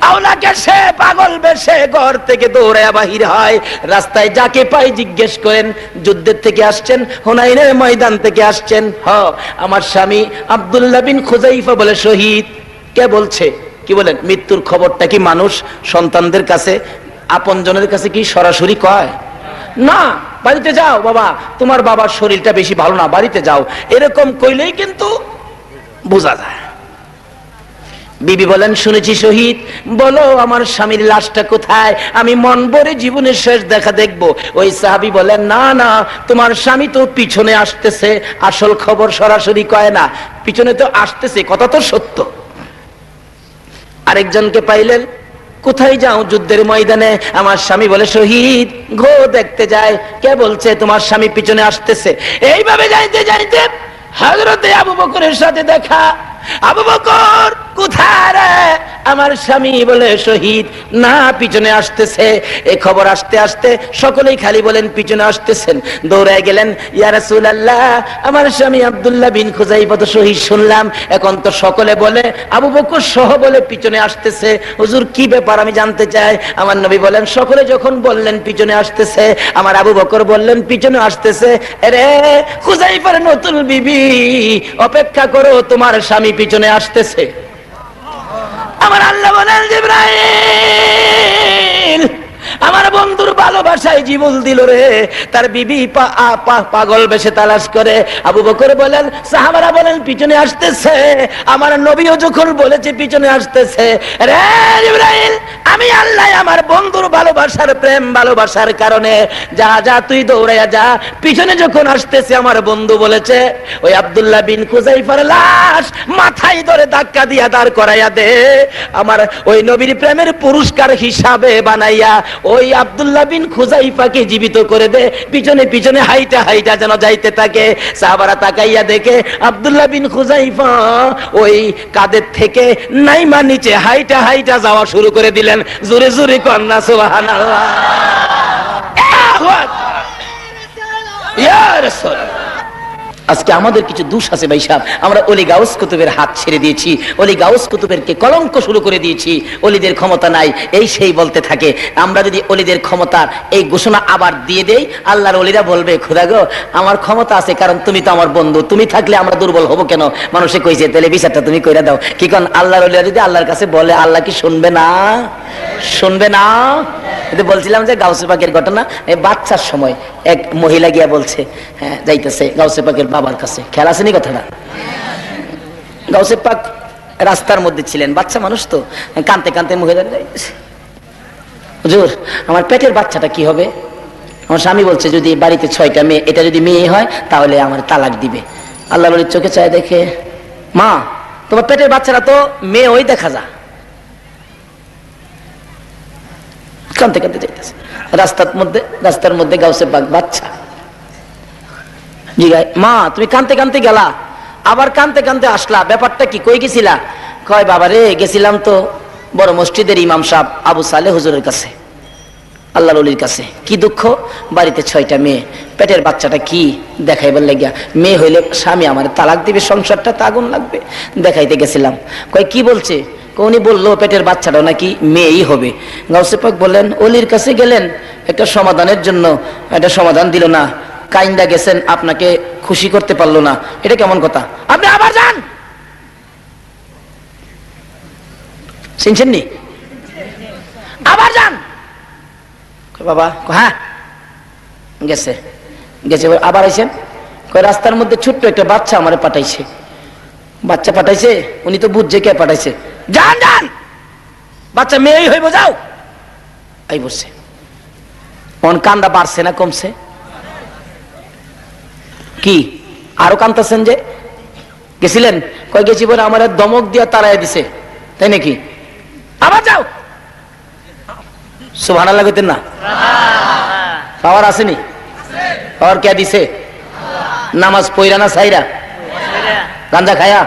আওলাকে সে পাগল বেশে ঘর থেকে দৌড়ে বাহির হয়। রাস্তায় যাকে পাই জিজ্ঞেস করেন, যুদ্ধের থেকে আসছেন, হুনাইনের ময়দান থেকে আসছেন? আমার স্বামী আব্দুল্লাহ বিন খুযাইফা বলে শহীদ। কে বলছে? কি বলেন? মৃত্যুর খবরটা কি মানুষ সন্তানদের কাছে, আপনজনের কাছে কি সরাসরি কয়? না, বাড়িতে যাও বাবা, তোমার বাবার শরীরটা বেশি ভালো না, বাড়িতে যাও, এরকম কইলেই কিন্তু বোঝা যায়। বিবি বলেন, শুনেছি শহীদ, বলো আমার স্বামীর লাশটা কোথায়, আমি মন ভরে জীবনের শেষ দেখা দেখবো। ওই সাহাবী বলেন, না না, তোমার স্বামী তো পিছনে আসতেছে, আসল খবর সরাসরি কয় না, পিছনে তো আসতেছে, কথা তো সত্য। আরেকজনকে পাইলেন, কোথায় যাও? যুদ্ধের ময়দানে। আমার স্বামী বলে শহীদ। ঘো দেখতে যায়। কে বলছে? তোমার স্বামী পিছনে আসতেছে। এইভাবে যাইতে যাইতে হযরতে আবু বকরের সাথে দেখা। আবু বকর কোথায় রে? আমার স্বামী বলে শহীদ। না, পিছনে আসতেছে। এই খবর আসতে আসতে সকলেই খালি বলেন পিছনে আসতেছেন। দৌড়ায় গেলেন, ইয়া রাসূলুল্লাহ, আমার স্বামী আব্দুল্লাহ বিন খুযাইফা তো শহীদ শুনলাম। এখন তো সকলে বলে আবু বকর সহ বলে পিছনে আসতেছে। হুজুর কি ব্যাপার আমি জানতে চাই। আমার নবী বলেন, সকলে যখন বললেন পিছনে আসতেছে, আমার আবু বকর বললেন পিছনে আসতেছে। আরে খুযাইফার নতুন বিবি, অপেক্ষা করো, তোমার স্বামী পিছনে আসতেছে। আমার আল্লাহ বলেন, জিবরাইল আমার বন্ধুর ভালোবাসায় জীবন দিল রে। তার বিবি পাগল বেশে তালাশ করে। আবু বকর বলেন, সাহাবারা বলেন পিছনে আসতেছে। আমার নবীও যখন বলেছে পিছনে আসতেছে, রে জিবরাইল, আমি আল্লাহ আমার বন্ধুর ভালোবাসার প্রেম ভালোবাসার কারণে যা যা তুই দৌড়াইয়া যা, পিছনে যখন আসতেছে আমার বন্ধু বলেছে ওই আব্দুল্লাহ বিন খুযাইফার লাশ মাথায় ধরে ধাক্কা দিয়া দাঁড় করাইয়া দে। আমার ওই নবীর প্রেমের পুরস্কার হিসাবে বানাইয়া ওই আব্দুল্লাহ বিন খুযাইফাকে জীবিত করে দে। পিছনে পিছনে হাইটা হাইটা যেন যাইতে থাকে। সাহাবারা তাকাইয়া দেখে আব্দুল্লাহ বিন খুযাইফা ওই কাদের থেকে নাইমা নিচে হাইটা হাইটা যাওয়া শুরু করে দিলেন। জোরে জোরে কন্যা সুবহানাল্লাহ। ইয়া রাসূলুল্লাহ, আজকে আমাদের কিছু দোষ আছে ভাই সাহেব। আমরা ওলি গাউস কুতুবের হাত ছেড়ে দিয়েছি, ওলি গাউস কুতুবেরকে কলঙ্ক শুরু করে দিয়েছি। ওলিদের ক্ষমতা নাই এই সেই বলতে থাকে। আমরা যদি ওলিদের ক্ষমতার এই ঘোষণা আবার দিয়ে দেই, আল্লাহর ওলিরা বলবে, খোদা গো আমার ক্ষমতা আছে কারণ তুমি তো আমার বন্ধু, তুমি থাকলে আমরা দুর্বল হবো কেন? মানুষে কইছে তাহলে বিচারটা তুমি কইরা দাও। কি কারণ আল্লাহর ওলিরা যদি আল্লাহর কাছে বলে, আল্লাহ কি শুনবে না? শুনবে না? কিন্তু বলছিলাম যে গাউসে পাকের ঘটনা, এই বাচ্চার সময় এক মহিলা গিয়া বলছে, হ্যাঁ যাইতেছে গাউসে পাকের বাবার কাছে। খেয়াল আসেনি কথাটা? গাউসে পাক রাস্তার মধ্যে ছিলেন, বাচ্চা মানুষ তো, কানতে কানতে মহিলা যাইতেছে, হুজুর আমার পেটের বাচ্চাটা কি হবে? আমার স্বামী বলছে যদি বাড়িতে 6টা মেয়ে, এটা যদি মেয়ে হয় তাহলে আমার তালাক দিবে। আল্লাহ বলে চোখে চায় দেখে, মা তোমার পেটের বাচ্চাটা তো মেয়ে ওই দেখা যা। কানতে কানতে যাইতেছে রাস্তার মধ্যে গাউসে পাক বাচ্চা জিগায়, মা তুমি কানতে কানতে গেলা, আবার কানতে কানতে আসলা, ব্যাপারটা কি? কই গেছিলা? কয় বাবা রে গেছিলাম তো বড় মসজিদের ইমাম সাহেব আবু সালেহ হুজুরের কাছে, আল্লাহর ওলির কাছে। কি দুঃখ, বাড়িতে 6টা মেয়ে, পেটের বাচ্চাটা কি দেখাইবার লাগিয়া, মেয়ে হইলে স্বামী আমার তালাক দিবে, সংসারটা তো আগুন লাগবে, দেখাইতে গেছিলাম। কয় কি বলছে? উনি বললো পেটের বাচ্চাটাও নাকি মেয়েই হবে। গাউসে পাক বললেন, ওলির কাছে গেলেন একটা সমাধানের জন্য, একটা সমাধান দিল না, কাইন্দা গেছেন, আপনাকে খুশি করতে পারলো না, এটা কেমন কথা? আপনি আবার যান। শুনছেন নি? আবার যান। বাবা হ্যাঁ গেছে গেছে আবার আইছেন। কয় রাস্তার মধ্যে ছোট্ট একটা বাচ্চা আমারে পাঠাইছে। বাচ্চা পাঠাইছে, উনি তো বুঝছে কে পাঠাইছে। যান যান, বাচ্চা মেয়েই হইব, যাও। এই বসছে, মন কান্দা বাড়ছে না কমছে? কি আরো কান্দাছেন যে? গেছিলেন? কয় গেছি বলে আমার দমক দিয়া তাড়াই দিছে, তাই নাকি? আবার যাও। সুবহানাল্লাহ কইতেন না? পাওয়ার আসেনি? পাওয়ার কে দিছে? নামাজ পইরা না সাইরা? গাঞ্জা খায়া?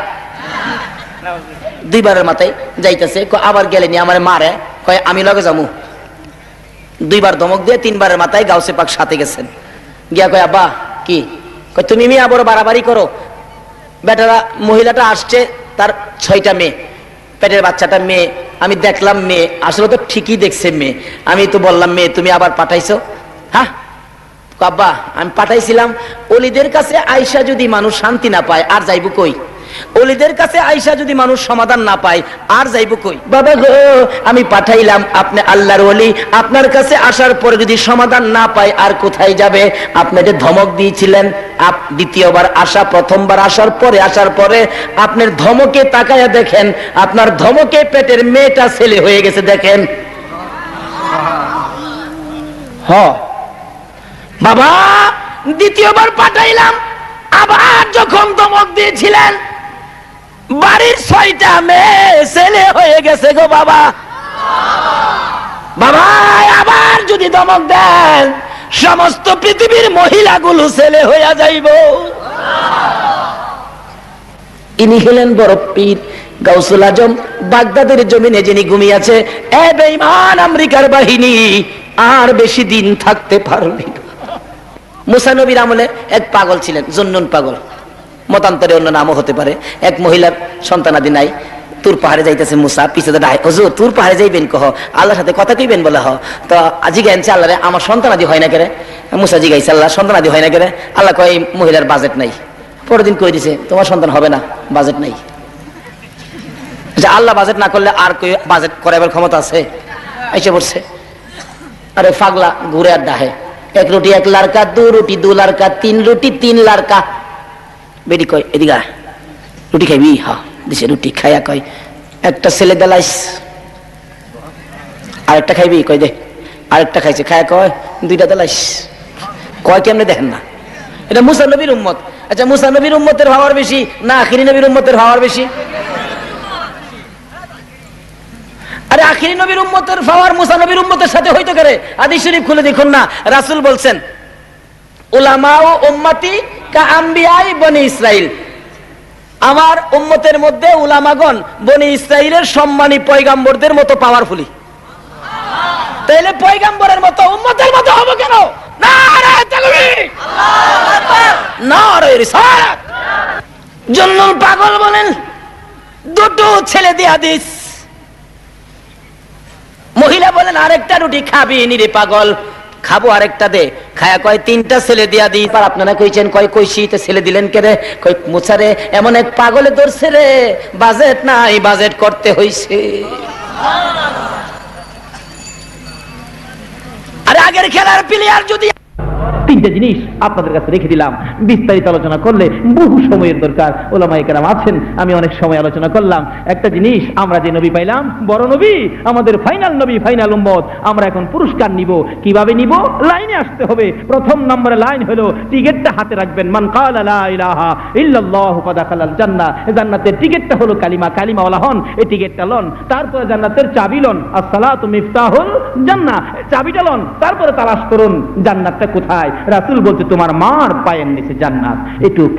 2বারের মাথায় যাইতেছে, আবার গেলেনি আমার মারে, কয় আমি লগে যামু। 2বার ধমক দিয়ে 3বারের মাথায় গাউসে পাক সাথে গেছেন। গিয়া কয় আব্বা কি? কয় তুমি মেয়ে আবার বাড়াবাড়ি করো। বেটারা মহিলাটা আসছে, তার 6টা মেয়ে, পেটের বাচ্চাটা মেয়ে, আমি দেখলাম মেয়ে, আসলে তো ঠিকই দেখছে মেয়ে, আমি তো বললাম মেয়ে, তুমি আবার পাঠাইছো? হ্যাঁ আব্বা আমি পাঠাইছিলাম, ওলিদের কাছে আইসা যদি মানুষ শান্তি না পায় আর যাইব কই? ওলিদের কাছে আইসা যদি মানুষ সমাধান না পায় আর যাইব কই? বাবা গো আমি পাঠাইলাম, আপনি আল্লাহর ওলি, আপনার কাছে আসার পরে যদি সমাধান না পায় আর কোথায় যাবে? আপনি যে ধমক দিয়েছিলেন, দ্বিতীয়বার আসা, প্রথমবার আসার পরে আপনার ধমকে তাকায়া দেখেন, আপনার ধমকে পেটের মেয়েটা ছেলে হয়ে গেছে, দেখেন। বাবা দ্বিতীয়বার পাঠাইলাম, আবার যখন ধমক দিয়েছিলেন বাড়ির 6টা মেয়ে ছেলে হয়ে গেছে গো বাবা। বাবা আবার যদি ধমক দেন সমস্ত পৃথিবীর মহিলাগুলো ছেলে হইয়া যাইব। ইনি হলেন বড় পীর গাউসুল আজম, বাগদাদের জমিনে যিনি ঘুমিয়েছে। এ বেঈমান আমেরিকার বাহিনী আর বেশি দিন থাকতে পারবে না। মুসা নবীর আমলে এক পাগল ছিলেন, জুন্নুন পাগল, মতান্তরে অন্য নামও হতে পারে। এক মহিলার সন্তানাদি নাই, তুর পাহাড়ে যাইতেছে মুসা, পিছনে ডাই হুজুর তুর পাহাড়ে যাইবেন কহ, আল্লাহর সাথে কথা কইবেন বলে হ। তো আজি গাইছে আল্লাহরে আমার সন্তানাদি হয় না কেরে। মুসা জি গাইছে আল্লাহ সন্তানাদি হয় না কেরে। আল্লাহ কয় মহিলার বাজেট নাই। পরের দিন কই দিছে তোমার সন্তান হবে না, বাজেট নাই। আল্লাহ বাজেট না করলে আর কই বাজেট করাবার ক্ষমতা আছে? এসে পড়ছে। আরে পাগলা ঘুরে আর ডাহে, এক রুটি এক লাড়কা, দু রুটি দু লাড়কা, তিন রুটি তিন লাড়কা। বেটি কয় এদিকে রুটি খাইবি? হ্যাঁ দিছে রুটি খাইয়া কয় একটা ছেলে দেলাইস, আরেকটা খাইবি? কয় দে। আরেকটা খাইছে, খায়া কয় দুইটা দেলাইস। কয় কেমনে দেখেন না? এটা মুসা নবীর উম্মত। আচ্ছা মুসা নবীর উম্মতের ভাবার বেশি না আখিরি নবীর উম্মতের ভাবার বেশি? আরে আখিরি নবীর উম্মতের পাওয়ার মুসা নবীর উম্মতের সাথে হইতে পারে? হাদিস শরীফ খুলে দেখুন না, রাসূল বলছেন উলামা ও উম্মতি কা আম্বিয়াই বনি ইসরাইল। আমার উম্মতের মধ্যে উলামাগণ বনি ইসরাইলের সম্মানী পয়গাম্বরদের মতো পাওয়ারফুলি। তাইলে পয়গাম্বরের মতো উম্মতের মতো হবে কেন? নারে তাকবীর, আল্লাহু আকবার, নারে রিসালাত। জন্নুল পাগল বলেন দুটো ছেলে দিয়া দিস। মহিলা বলেন আরেকটা রুটি খাবি? নিরে পাগল খাবো, আরেকটা দে। খায়া কয় তিনটা ছেলে দিয়া দিই। আর আপনারা কইছেন কয় কইছি তো ছেলে দিলেন কে রে? কয় মুছারে এমন এক পাগলে ধরছে রে, বাজেট নাই, বাজেট করতে হইছে। আরে আগের খেলার প্লেয়ার যদি তিনটা জিনিস আপনাদের কাছে রেখে দিলাম, বিস্তারিত আলোচনা করলে বহু সময়ের দরকার। ওলামায়ে কেরাম আছেন, আমি অনেক সময় আলোচনা করলাম। একটা জিনিস, আমরা যে নবী পাইলাম, বড় নবী, আমাদের ফাইনাল নবী, ফাইনাল উম্মত, আমরা এখন পুরস্কার নিব। কিভাবে নিব? লাইনে আসতে হবে। প্রথম নম্বরে লাইন হলো টিকেটটা হাতে রাখবেন। মান ক্বালা লা ইলাহা ইল্লাল্লাহু ফাদাখালাল জান্নাহ। জান্নাতের টিকেটটা হলো কালিমা, কালিমাওয়ালা হন, এই টিকেটটা লন। তারপরে জান্নাতের চাবি লন, আসসালাতু মিফতাহুল জান্নাহ, চাবিটা লন। তারপরে তালাশ করুন জান্নাতটা কোথায়। রাসূল বলতে তোমার মার পায়ের নিচে জান্নাত। এটুক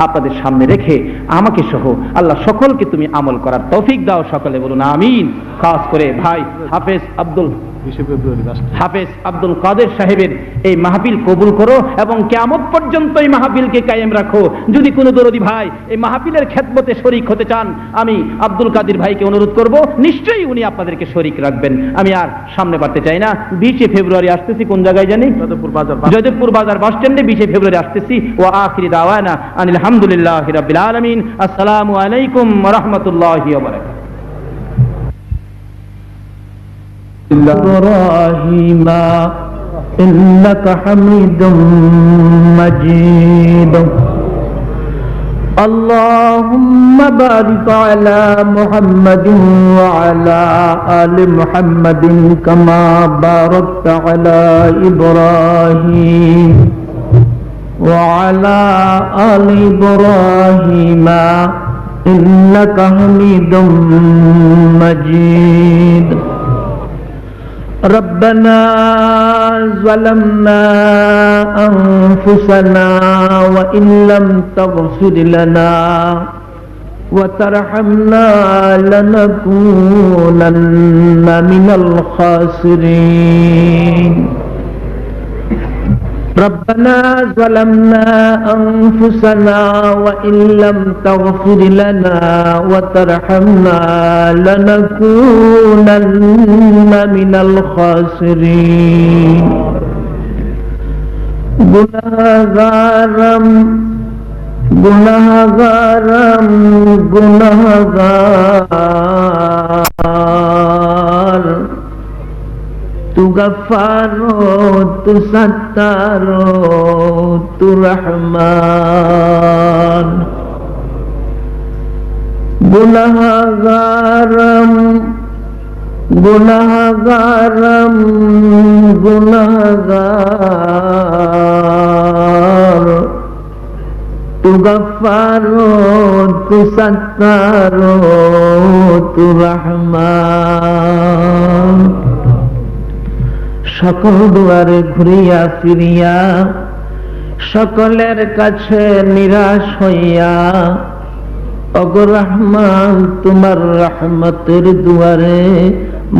আপনাদের সামনে রেখে আমাকে সহ আল্লাহ সকলকে তুমি আমল করার তৌফিক দাও। সকলে বলুন আমিন। খাস করে ভাই হাফেজ আব্দুল কাদের সাহেবের এই মাহফিল কবুল করো এবং কিয়ামত পর্যন্ত এই মাহফিলকে কায়েম রাখো। যদি কোনো দরদি ভাই এই মাহফিলের খেদমতে শরীক হতে চান, আমি আব্দুল কাদের ভাইকে অনুরোধ করব, নিশ্চয়ই উনি আপনাদেরকে শরীক রাখবেন। আমি আর সামনে বাড়তে চাই না। 20 ফেব্রুয়ারি আসতেছি, কোন জায়গায় জানি, জয়দেবপুর বাজার বাস স্ট্যান্ডে 20 ফেব্রুয়ারি আসতেছি। ওয়া আখিরি দাওয়ানা আনিল হামদুলিল্লাহি রাব্বিল আলামিন। আসসালামু আলাইকুম ওয়া রাহমাতুল্লাহি ওয়া বারাকাতুহু। إبراهيم إنك حميد مجيد اللهم بارك على محمد وعلى آل محمد كما باركت على إبراهيم وعلى آل إبراهيم إنك حميد مجيد ربنا ظلمنا أنفسنا وإن لم تغفر لنا وترحمنا لنكونن من الخاسرين ربنا ظلمنا أنفسنا وإن لم تغفر لنا وترحمنا لنكونن من الخاسرين গুনাহগারম গুনাহগার তু গফারো তু সত্তারো তু রহমান গুনাহগারম গুনাহগারম গুনাহগার তু গফারো তু সত্তারো তু রহমান সকল দুয়ারে ঘুরিয়া ফিরিয়া সকলের কাছে নিরাশ হইয়া ওগো রহমান তোমার রহমতের দুয়ারে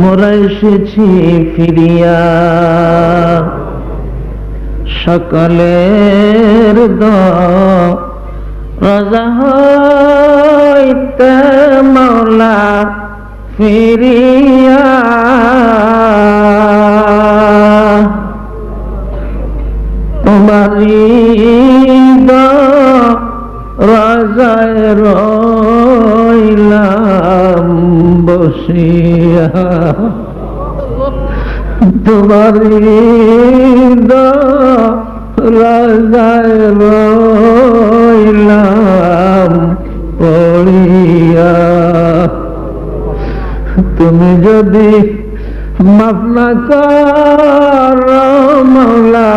মোরা এসেছি ফিরিয়া। সকলের রাজা হইতে মৌলা ফিরিয়া তোমারি রাজায় রইলাম বসিয়া তোমারি রাজায় রইলাম পড়িয়া। তুমি যদি মাফ না করো মৌলা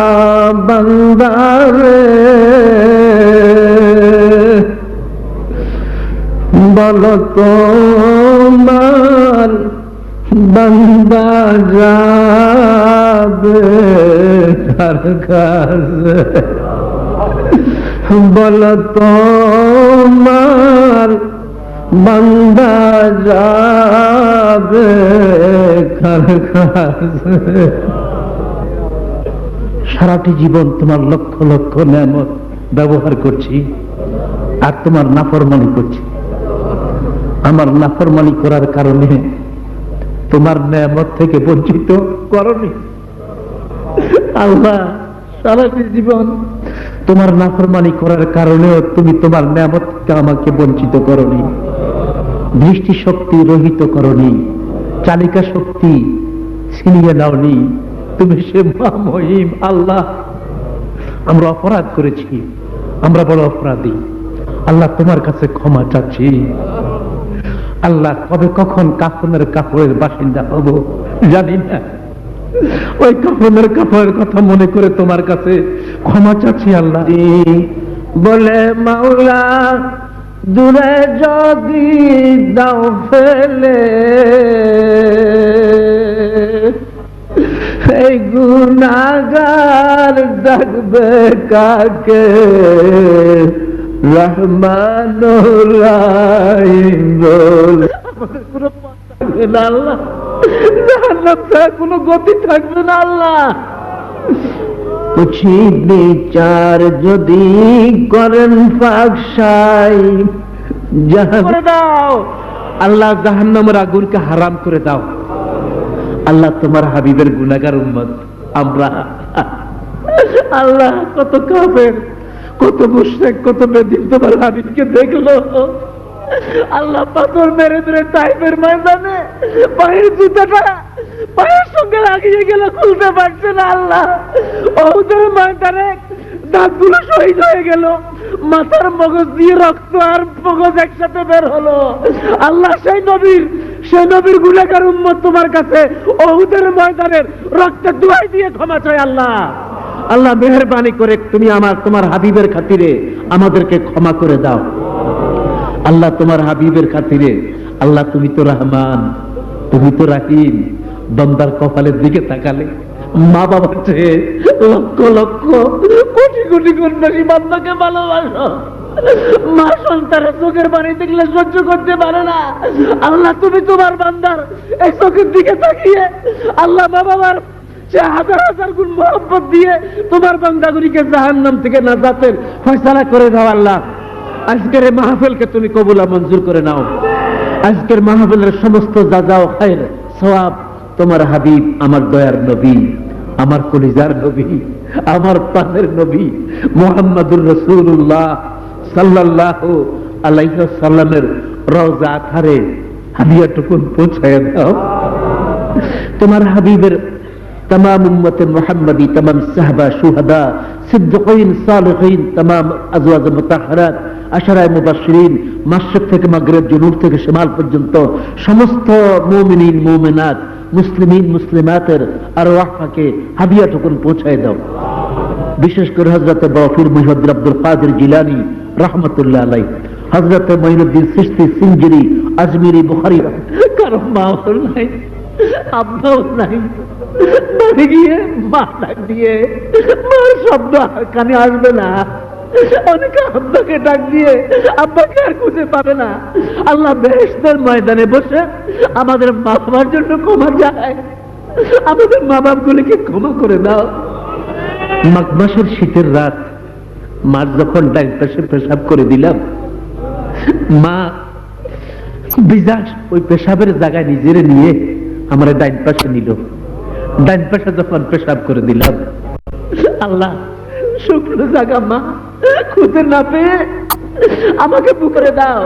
বান্দারে বলো তোমার বান্দা যাবে কার কাছে, বলো তোমার বান্দা যাবে কার কাছে। সারাটি জীবন তোমার লক্ষ লক্ষ নেয়ামত ব্যবহার করছি আর তোমার নাফরমানি করছি। আমার নাফরমানি করার কারণে তোমার নেয়ামত থেকে বঞ্চিত করনি আল্লাহ। সারাটি জীবন তোমার নাফরমানি করার কারণেও তুমি তোমার নেয়ামত থেকে আমাকে বঞ্চিত করনি। দৃষ্টি শক্তি রহিত করনি, চালিকা শক্তি ছিনিয়ে নাওনি। তুমি সে মহিম আল্লাহ। আমরা অপরাধ করেছি, আমরা বড় অপরাধী আল্লাহ, তোমার কাছে ক্ষমা চাচ্ছি আল্লাহ। কবে কখন কাফনের কাপড়ের বাসিন্দা হব জানি না, ওই কাফনের কাপড়ের কথা মনে করে তোমার কাছে ক্ষমা চাচ্ছি আল্লাহ। বলে মাওলা দূরে যদি দাও ফেলে এই গুনাহগার ডাকবে কাকে, রহমানুর রহিম বলে আল্লাহ। জাহান্নাম ছাড়া কোনো গতি থাকবে না আল্লাহ। কুছি বিচার যদি করেন ফাকশাই করে দাও আল্লাহ, জাহান্নামের আগুনকে হারাম করে দাও আল্লাহ। তোমার হাবিবের গুনাহগার উম্মত আমরা আল্লাহ। কত কাফের, কত মুশরিক, কত বেদিন তোমার হাবিবকে দেখলো আল্লাহ। পাথর মেরে মেরে তাইফের ময়দানে পায়ের জুতাটা পায়ের সঙ্গে লাগিয়ে গেল, খুলতে পারছে না আল্লাহ। ওদের ময়দানে দাঁতগুলো শহীদ হয়ে গেল, মাথার মগজ দিয়ে রক্ত আর মগজ একসাথে বের হলো আল্লাহ। সেই নবীর গুনাহগার উম্মত তোমার কাছে ওহুদের ময়দানের রক্তের দোয়াই দিয়ে ক্ষমা চায় আল্লাহ। আল্লাহ মেহেরবানি করে তুমি তোমার হাবিবের খাতিরে আমাদেরকে ক্ষমা করে দাও আল্লাহ। তোমার হাবিবের খাতিরে আল্লাহ, তুমি তো রহমান, তুমি তো রাহিম। বান্দার কপালের দিকে তাকালে মা বাবার চেয়ে লক্ষ লক্ষ কোটি কোটি গুণ বেশি বান্দাকে ভালোবাসো। মা সন্তানের চোখের পানি দেখলে সহ্য করতে পারে না আল্লাহ। তুমি তোমার বান্দার এই চোখের দিকে তাকিয়ে আল্লাহ মা বাবার সে হাজার হাজার গুণ মহব্বত দিয়ে তোমার বান্দাগুলিকে জাহান্নাম থেকে নাজাতের ফয়সালা করে দাও আল্লাহ। আজকের এই মাহফিলকে তুমি কবুল মঞ্জুর করে নাও। আজকের মাহফিলের সমস্ত যাজাও খায়ের সওয়াব তোমার হাবিব, আমার দয়ার নবী, আমার কলিজার নবী, আমার প্রাণের নবী মুহাম্মদুর রাসূলুল্লাহ সাল্লাল্লাহু আলাইহি ওয়াসাল্লামের রওজা আথারে হাদিয়াটুকুন পৌঁছায় দাও। তোমার হাবিবের तमाम उम्मत मुहम्मदी, तमाम साहबा, शुहदा, सिद्दीकीन, सालिहीन, तमाम अज़वाज मुताहहरात, আশারায়ে মুবাশশিরিন, মাশরিক থেকে মাগরিব, জুনুব থেকে শিমাল পর্যন্ত সমস্ত মুমিনিন মুমিনাত, মুসলিমিন মুসলিমাতের আরওয়াহকে হাদিয়াটুকুন পৌঁছায় দাও। বিশেষ করে হযরতে বাফির মুহিউদ্দিন আব্দুল কাদের জিলানী রাহমাতুল্লাহ আলাইহি, হযরতে মঈনুদ্দিন চিশতি সিঞ্জিরি আজমিরি বুখারী, কারো মা নাই আব্বাও নাই, বাড়ি গিয়ে মা ডাক দিয়ে মার শব্দ কানে আসবে না, অনেকে আব্বাকে ডাক দিয়ে আব্বাকে আর খুঁজে পাবে না। আল্লাহ বেহেশতের ময়দানে বসে আমাদের মা বাবার জন্য ক্ষমা চায়, আমাদের মা বাপগুলিকে ক্ষমা করে দাও। মাঘ মাসের শীতের রাত, মার যখন ডাইন পাশে পেশাব করে দিলাম, মা বিজাস ওই পেশাবের জায়গায় নিজেরে নিয়ে আমার ডাইন পাশে নিল। ডাইন পাশে যখন পেশাব করে দিলাম, আল্লাহ শুকনো জায়গা মা খুঁজে না পেয়ে আমাকে পুকুরে দাও।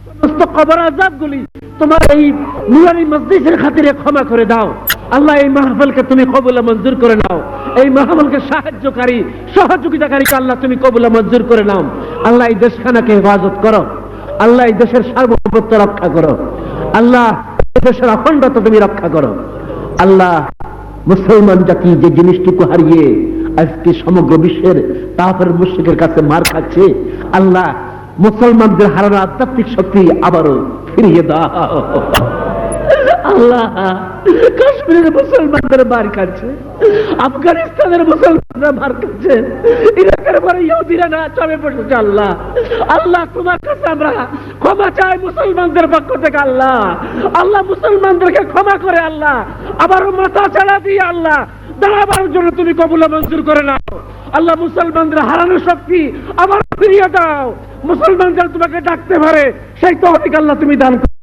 সমস্ত কবর আযাবগুলি তোমার এই নুরানি মসজিদের খাতিরে ক্ষমা করে দাও। আল্লাহ এই মাহফিলকে তুমি কবুল মঞ্জুর করে নাও। এই মাহফিলকে সাহায্যকারী সহযোগিতাকারীকে আল্লাহ তুমি কবুল মঞ্জুর করে নাও। আল্লাহ এই দেশখানাকে হেফাজত করো। আল্লাহ এই দেশের সার্বভৌমত্ব রক্ষা করো। আল্লাহ এই দেশের অখণ্ডতা তুমি রক্ষা করো। আল্লাহ মুসলমান জাতি যে জিনিসটুকু হারিয়ে আজকে সমগ্র বিশ্বের কাফের মুশরিকের কাছে মার খাচ্ছে, আল্লাহ মুসলমানদের হারানো আধ্যাত্মিক শক্তি আবারও ফিরিয়ে দাও। আল্লাহ কাশ্মীরের মুসলমানদের মার খাচ্ছে, আফগানিস্তানের মুসলমানরা মার খাচ্ছে, ইরাকের পরে ইহুদিরা না চলে বসেছে। আল্লাহ আল্লাহ তোমার কাছে আমরা ক্ষমা চাই মুসলমানদের পক্ষ থেকে। আল্লাহ আল্লাহ মুসলমানদেরকে ক্ষমা করে আল্লাহ আবারও মাথা ছাড়া দিয়ে আল্লাহ দাঁড়াবার জন্য তুমি কবুল মঞ্জুর করে নাও। আল্লাহ মুসলমানদের হারানো শক্তি আবার ফিরিয়ে দাও। মুসলমানদের তোমাকে ডাকতে পারে সেই তৌফিক আল্লাহ তুমি দান করো।